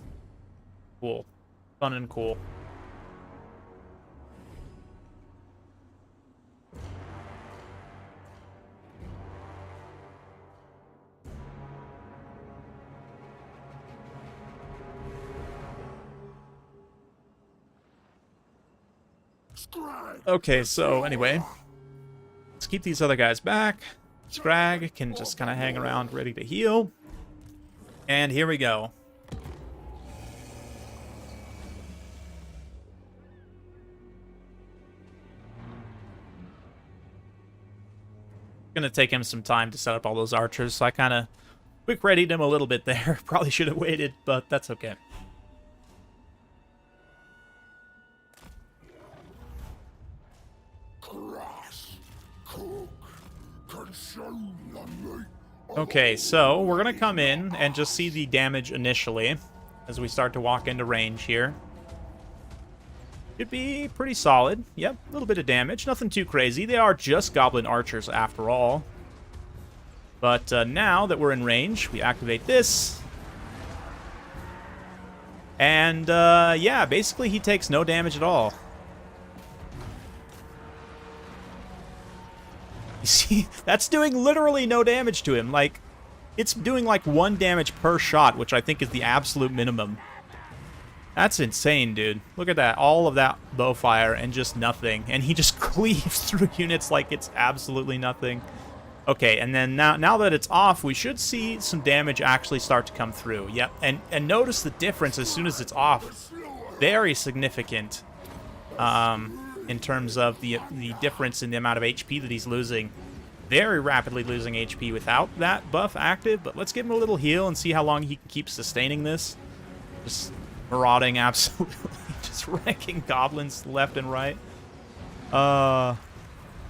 Cool. Fun and cool. Okay, so anyway, let's keep these other guys back. Scrag can just kind of hang around ready to heal. And here we go. Gonna take him some time to set up all those archers, so I kind of quick readied him a little bit there. Probably should have waited, but that's okay. Okay, so we're gonna come in and just see the damage initially as we start to walk into range here. Should be pretty solid. Yep, a little bit of damage. Nothing too crazy. They are just goblin archers after all. But now that we're in range, we activate this. And yeah, basically he takes no damage at all. You see, that's doing literally no damage to him. Like, it's doing like 1 damage per shot, which I think is the absolute minimum. That's insane, dude. Look at that. All of that bow fire and just nothing. And he just cleaves through units like it's absolutely nothing. Okay, and then now that it's off, we should see some damage actually start to come through. Yep, and notice the difference as soon as it's off. Very significant. In terms of the difference in the amount of HP that he's losing. Very rapidly losing HP without that buff active, but let's give him a little heal and see how long he can keep sustaining this. Just marauding absolutely, just wrecking goblins left and right.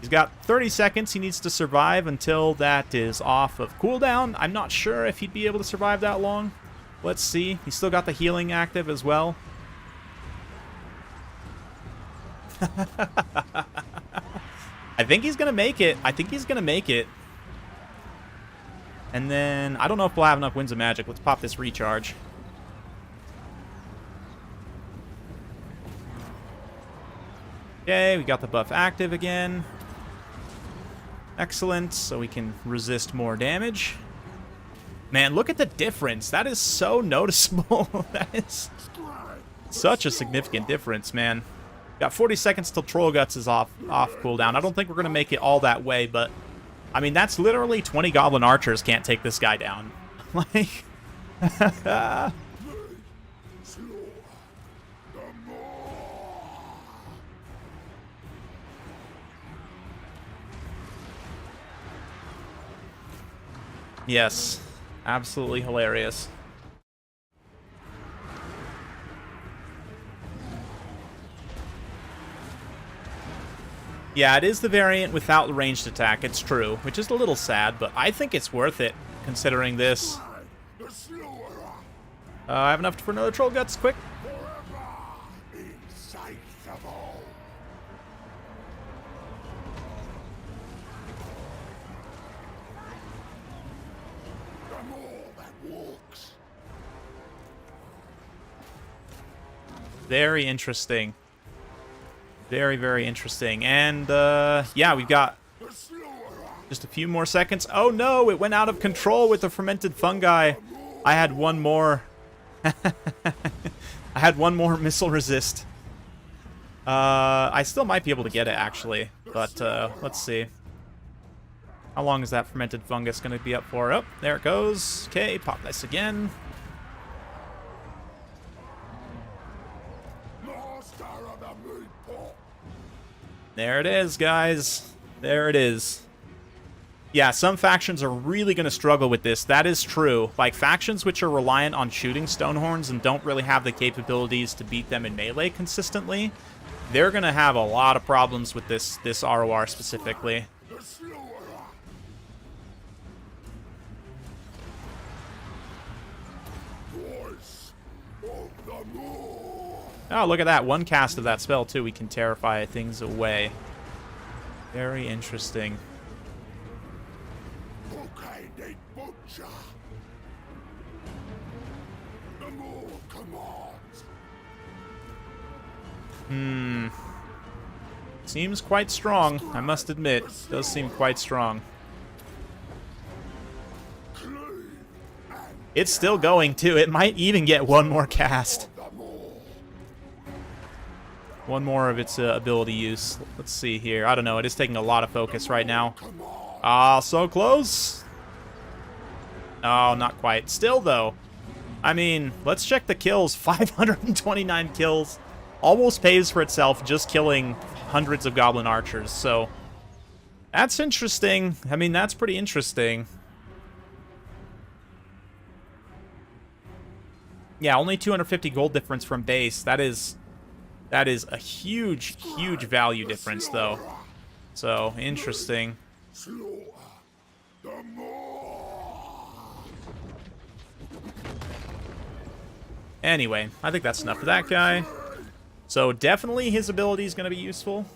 He's got 30 seconds he needs to survive until that is off of cooldown. I'm not sure if he'd be able to survive that long. Let's see. He's still got the healing active as well. I think he's gonna make it. I think he's gonna make it. And then I don't know if we'll have enough Winds of Magic. Let's pop this recharge. Okay, we got the buff active again. Excellent. So we can resist more damage. Man, look at the difference. That is so noticeable. That is such a significant difference, man. Got 40 seconds till Troll Guts is off cooldown. I don't think we're going to make it all that way, but I mean, that's literally 20 Goblin Archers can't take this guy down. Like, yes, absolutely hilarious. Yeah, it is the variant without the ranged attack, it's true, which is a little sad, but I think it's worth it, considering this. I have enough for another Troll Guts, quick. Very interesting. Very, very interesting. And, yeah, we've got just a few more seconds. Oh, no, it went out of control with the fermented fungi. I had one more. I had one more missile resist. I still might be able to get it, actually. But, let's see. How long is that fermented fungus going to be up for? Oh, there it goes. Okay, pop this again. There it is, guys. There it is. Yeah, some factions are really going to struggle with this. That is true. Like, factions which are reliant on shooting Stonehorns and don't really have the capabilities to beat them in melee consistently, they're going to have a lot of problems with this ROR specifically. Oh, look at that. One cast of that spell, too. We can terrify things away. Very interesting. Okay, they butcher. No more commands. Seems quite strong, I must admit. Does seem quite strong. It's still going, too. It might even get one more cast. One more of its ability use. Let's see here. I don't know. It is taking a lot of focus right now. Ah, so close. Oh, not quite. Still, though. I mean, let's check the kills. 529 kills. Almost pays for itself just killing hundreds of goblin archers. So, that's interesting. I mean, that's pretty interesting. Yeah, only 250 gold difference from base. That is a huge, huge value difference, though. So, interesting. Anyway, I think that's enough for that guy. So, definitely his ability is going to be useful.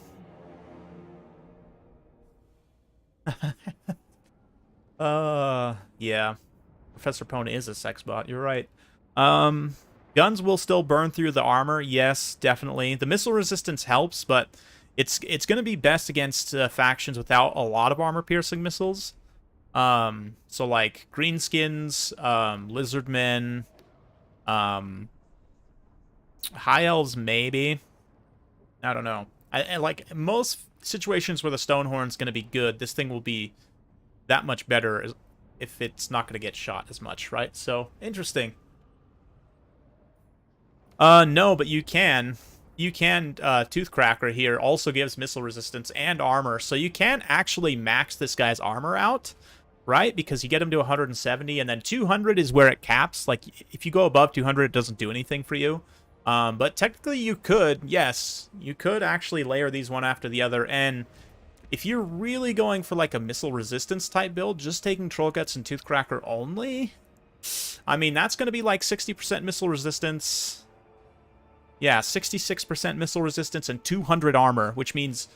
Yeah. Professor Pona is a sex bot, you're right. Guns will still burn through the armor, yes, definitely. The missile resistance helps, but it's going to be best against factions without a lot of armor-piercing missiles. So like greenskins, lizardmen, high elves maybe. I don't know. I like most situations where the Stonehorn's going to be good, this thing will be that much better if it's not going to get shot as much, right? So interesting. No, but you can. Toothcracker here also gives missile resistance and armor, so you can actually max this guy's armor out, right? Because you get him to 170, and then 200 is where it caps. Like, if you go above 200, it doesn't do anything for you. But technically you could, yes, you could actually layer these one after the other, and if you're really going for, like, a missile resistance type build, just taking Troll Guts and Toothcracker only, I mean, that's going to be, like, 60% missile resistance. Yeah, 66% missile resistance and 200 armor, which means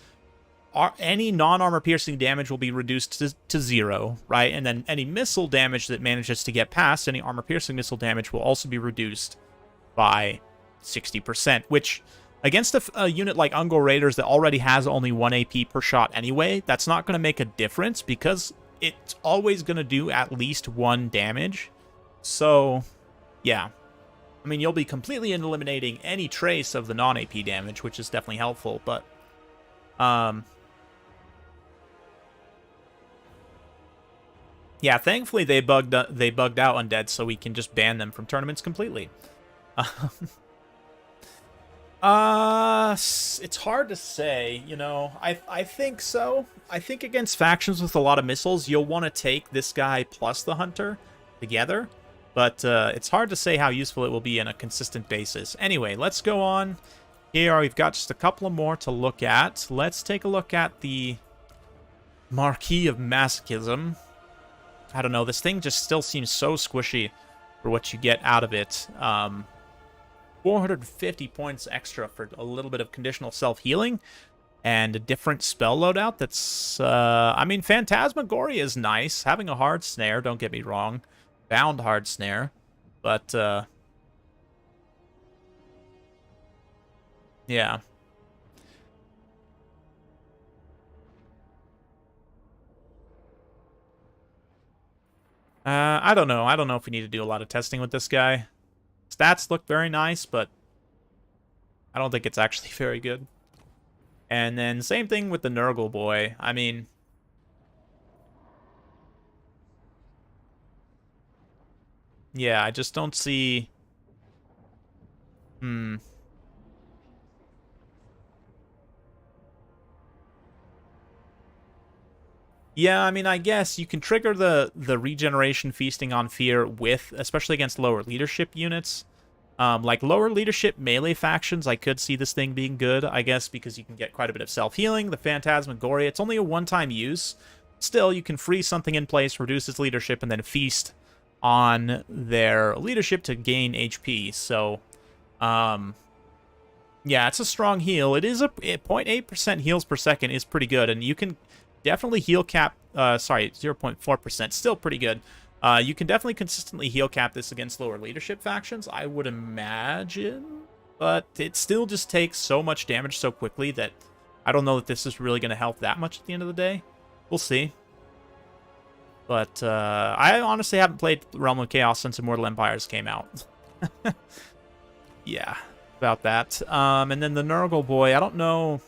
any non-armor piercing damage will be reduced to 0, right? And then any missile damage that manages to get past any armor piercing missile damage will also be reduced by 60%, which against a unit like Ungol Raiders that already has only 1 AP per shot anyway, that's not going to make a difference because it's always going to do at least 1 damage. So, yeah. I mean, you'll be completely eliminating any trace of the non-AP damage, which is definitely helpful, but yeah, thankfully they bugged out Undead, so we can just ban them from tournaments completely. It's hard to say, you know. I think so. I think against factions with a lot of missiles, you'll want to take this guy plus the Hunter together. But it's hard to say how useful it will be on a consistent basis. Anyway, let's go on. Here, we've got just a couple more to look at. Let's take a look at the Marquis of Masochism. I don't know, this thing just still seems so squishy for what you get out of it. 450 points extra for a little bit of conditional self-healing and a different spell loadout that's, I mean, Phantasmagoria is nice. Having a hard snare, don't get me wrong. Bound hard snare, but yeah. I don't know. I don't know if we need to do a lot of testing with this guy. Stats look very nice, but I don't think it's actually very good. And then same thing with the Nurgle boy. I mean, yeah, I just don't see... Yeah, I mean, I guess you can trigger the regeneration feasting on fear with, especially against lower leadership units. Like lower leadership melee factions, I could see this thing being good, I guess, because you can get quite a bit of self-healing. The Phantasmagoria, it's only a one-time use. Still, you can freeze something in place, reduce its leadership, and then feast on their leadership to gain HP. So, Yeah, it's a strong heal. It is a 0.8% heals per second is pretty good, and you can definitely heal cap. Sorry, 0.4%, still pretty good. You can definitely consistently heal cap this against lower leadership factions, I would imagine, but it still just takes so much damage so quickly that I don't know that this is really going to help that much at the end of the day. We'll see. But I honestly haven't played Realm of Chaos since Immortal Empires came out. Yeah, about that. And then the Nurgle boy, I don't know.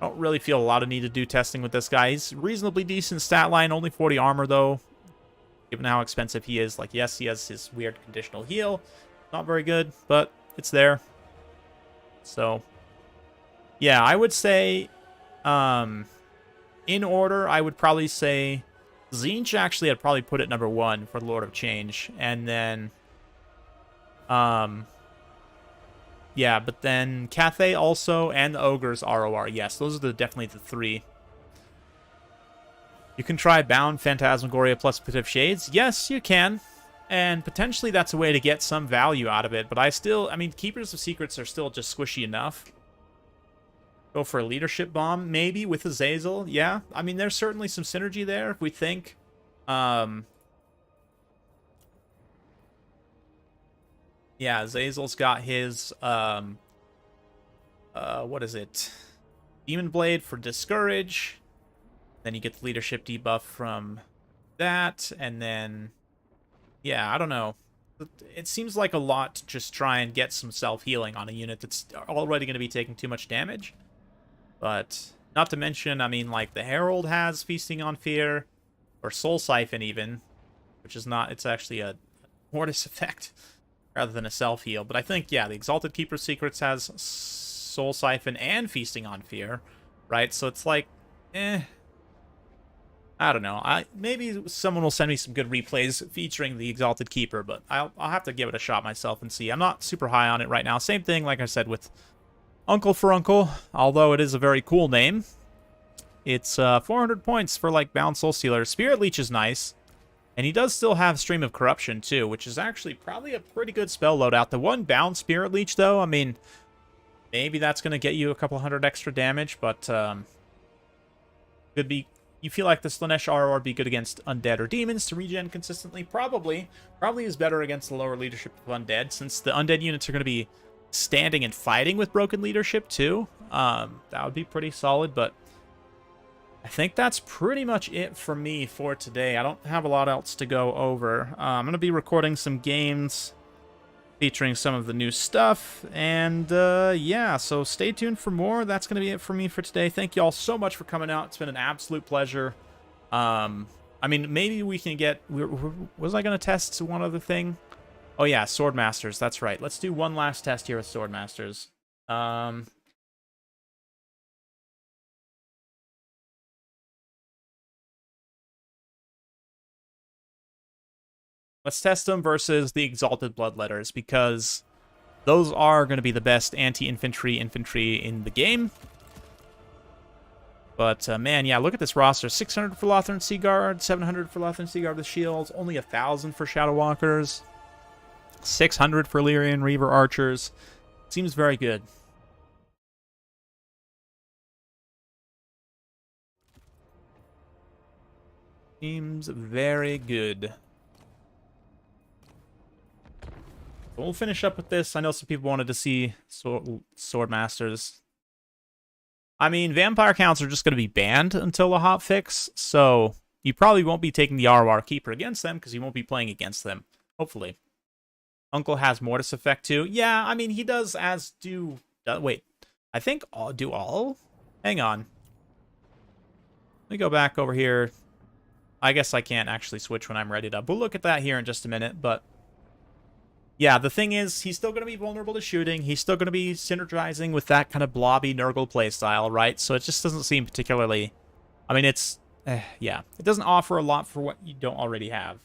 I don't really feel a lot of need to do testing with this guy. He's reasonably decent stat line, only 40 armor though. Given how expensive he is, like, yes, he has his weird conditional heal. Not very good, but it's there. So, yeah, I would say, in order, I would probably say Tzeentch actually I'd probably put it number 1 for Lord of Change. And then, yeah, but then Cathay also, and the Ogre's ROR. Yes, those are definitely the 3. You can try Bound, Phantasmagoria plus Pit Shades. Yes, you can. And potentially that's a way to get some value out of it. But I mean, Keepers of Secrets are still just squishy enough. Go for a Leadership Bomb, maybe, with Azazel. Yeah, I mean, there's certainly some synergy there, if we think. Yeah, Azazel's got his, what is it? Demon Blade for Discourage. Then you get the leadership debuff from that, and then, yeah, I don't know. It seems like a lot to just try and get some self-healing on a unit that's already going to be taking too much damage. But, not to mention, I mean, like, the Herald has Feasting on Fear, or Soul Siphon even, which is not, it's actually a Mortis effect, rather than a self-heal. But I think, yeah, the Exalted Keeper Secrets has Soul Siphon and Feasting on Fear, right? So it's like, I don't know. Maybe someone will send me some good replays featuring the Exalted Keeper, but I'll have to give it a shot myself and see. I'm not super high on it right now. Same thing, like I said, with Uncle for Uncle, although it is a very cool name. It's 400 points for, like, Bound Soul Stealer. Spirit Leech is nice, and he does still have Stream of Corruption, too, which is actually probably a pretty good spell loadout. The one Bound Spirit Leech, though, I mean, maybe that's going to get you a couple hundred extra damage, but could be. You feel like the Slaanesh RR would be good against Undead or Demons to regen consistently? Probably. Probably is better against the lower leadership of Undead, since the Undead units are going to be standing and fighting with broken leadership, too. That would be pretty solid, but I think that's pretty much it for me for today. I don't have a lot else to go over. I'm going to be recording some games featuring some of the new stuff, and yeah, so stay tuned for more. That's going to be it for me for today. Thank you all so much for coming out. It's been an absolute pleasure. I mean, maybe we can get... Was I going to test one other thing? Oh yeah, Swordmasters, that's right. Let's do one last test here with Swordmasters. Let's test them versus the Exalted Bloodletters, because those are going to be the best anti-infantry infantry in the game. But, man, yeah, look at this roster. 600 for Lothern Seaguard, 700 for Lothern Seaguard with shields, only 1,000 for Shadow Walkers, 600 for Lyrian Reaver Archers. Seems very good. Seems very good. We'll finish up with this. I know some people wanted to see Swordmasters. I mean, vampire counts are just going to be banned until the hotfix, so you probably won't be taking the ROR Keeper against them because you won't be playing against them, hopefully. Uncle has Mortis effect too. Yeah, I mean, he does, as do... wait, I think do all? Hang on. Let me go back over here. I guess I can't actually switch when I'm ready to. We'll look at that here in just a minute, but... yeah, the thing is, he's still going to be vulnerable to shooting. He's still going to be synergizing with that kind of blobby Nurgle playstyle, right? So it just doesn't seem particularly... I mean, it's... yeah, it doesn't offer a lot for what you don't already have.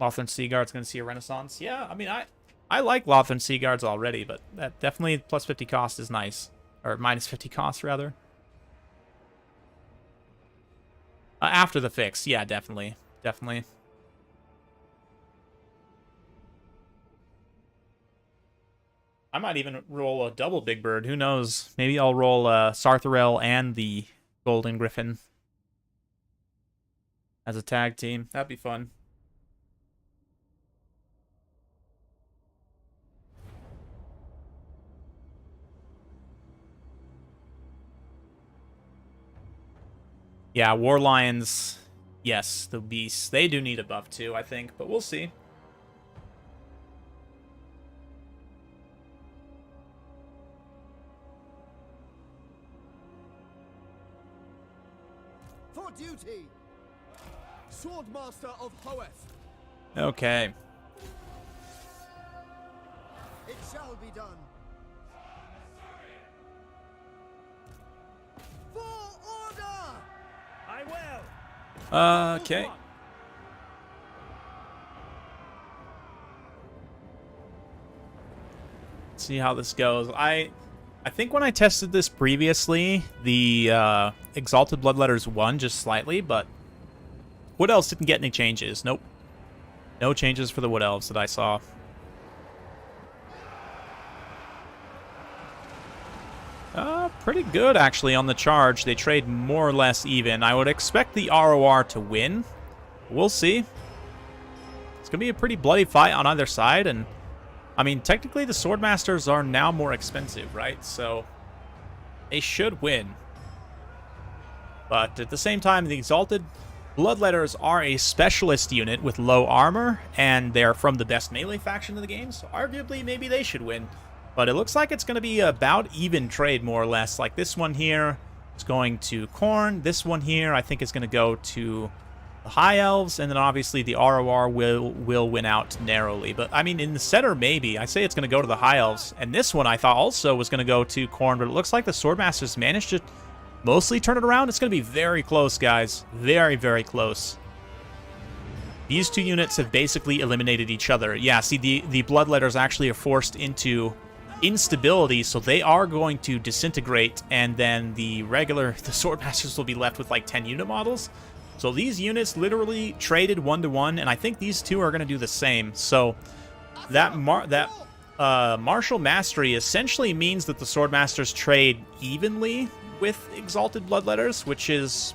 Lothern Seaguard's going to see a renaissance. Yeah, I mean, I like Lothern Seaguards already, but that definitely plus 50 cost is nice. Or minus 50 cost, rather. After the fix, yeah, definitely. Definitely. I might even roll a double Big Bird. Who knows? Maybe I'll roll Sartharel and the Golden Griffin as a tag team. That'd be fun. Yeah, War Lions, yes, the beasts. They do need a buff too, I think, but we'll see. For duty! Swordmaster of Hoeth! Okay. It shall be done. For order! I will! Okay. See how this goes. I think when I tested this previously, the Exalted Bloodletters won just slightly, but Wood Elves didn't get any changes. Nope. No changes for the Wood Elves that I saw. Pretty good, actually, on the charge. They trade more or less even. I would expect the ROR to win. We'll see. It's going to be a pretty bloody fight on either side, and I mean, technically the Swordmasters are now more expensive, right? So they should win. But at the same time, the Exalted Bloodletters are a specialist unit with low armor, and they're from the best melee faction of the game, so arguably maybe they should win. But it looks like it's going to be about even trade, more or less. Like this one here is going to Khorne. This one here I think is going to go to the High Elves, and then obviously the ROR will win out narrowly. But I mean, in the center, maybe. I say it's going to go to the High Elves. And this one I thought also was going to go to Khorne, but it looks like the Swordmasters managed to mostly turn it around. It's going to be very close, guys. Very, very close. These two units have basically eliminated each other. Yeah, see, the Bloodletters actually are forced into instability, so they are going to disintegrate, and then the Swordmasters will be left with like 10 unit models. So these units literally traded 1-to-1, and I think these two are going to do the same. So that Martial Mastery essentially means that the Swordmasters trade evenly with Exalted Bloodletters, which is,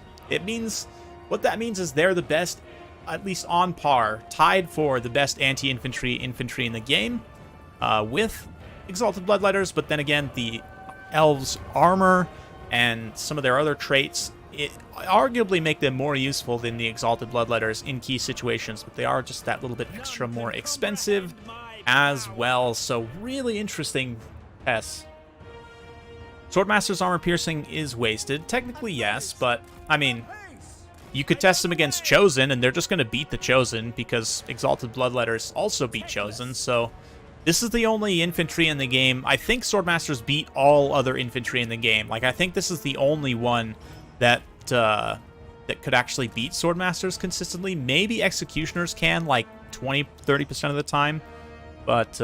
what that means is they're the best, at least on par, tied for the best anti-infantry in the game with Exalted Bloodletters. But then again, the Elves' armor and some of their other traits arguably make them more useful than the Exalted Bloodletters in key situations, but they are just that little bit extra more expensive as well. So really interesting tests. Swordmaster's armor piercing is wasted. Technically, yes, but I mean, you could test them against Chosen, and they're just going to beat the Chosen because Exalted Bloodletters also beat Chosen. So this is the only infantry in the game. I think Swordmasters beat all other infantry in the game. Like, I think this is the only one that could actually beat Swordmasters consistently. Maybe Executioners can, like 20-30% of the time, but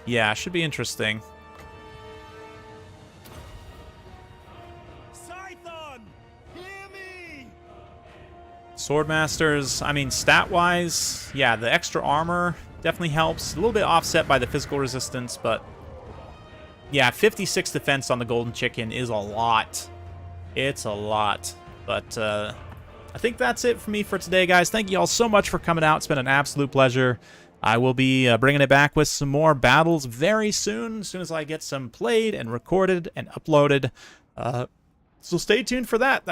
yeah, should be interesting. Swordmasters, I mean, stat-wise, yeah, the extra armor definitely helps. A little bit offset by the physical resistance, but yeah, 56 defense on the Golden Chicken is a lot. It's a lot. But I think that's it for me for today, guys. Thank you all so much for coming out. It's been an absolute pleasure. I will be bringing it back with some more battles very soon as I get some played and recorded and uploaded. So stay tuned for that.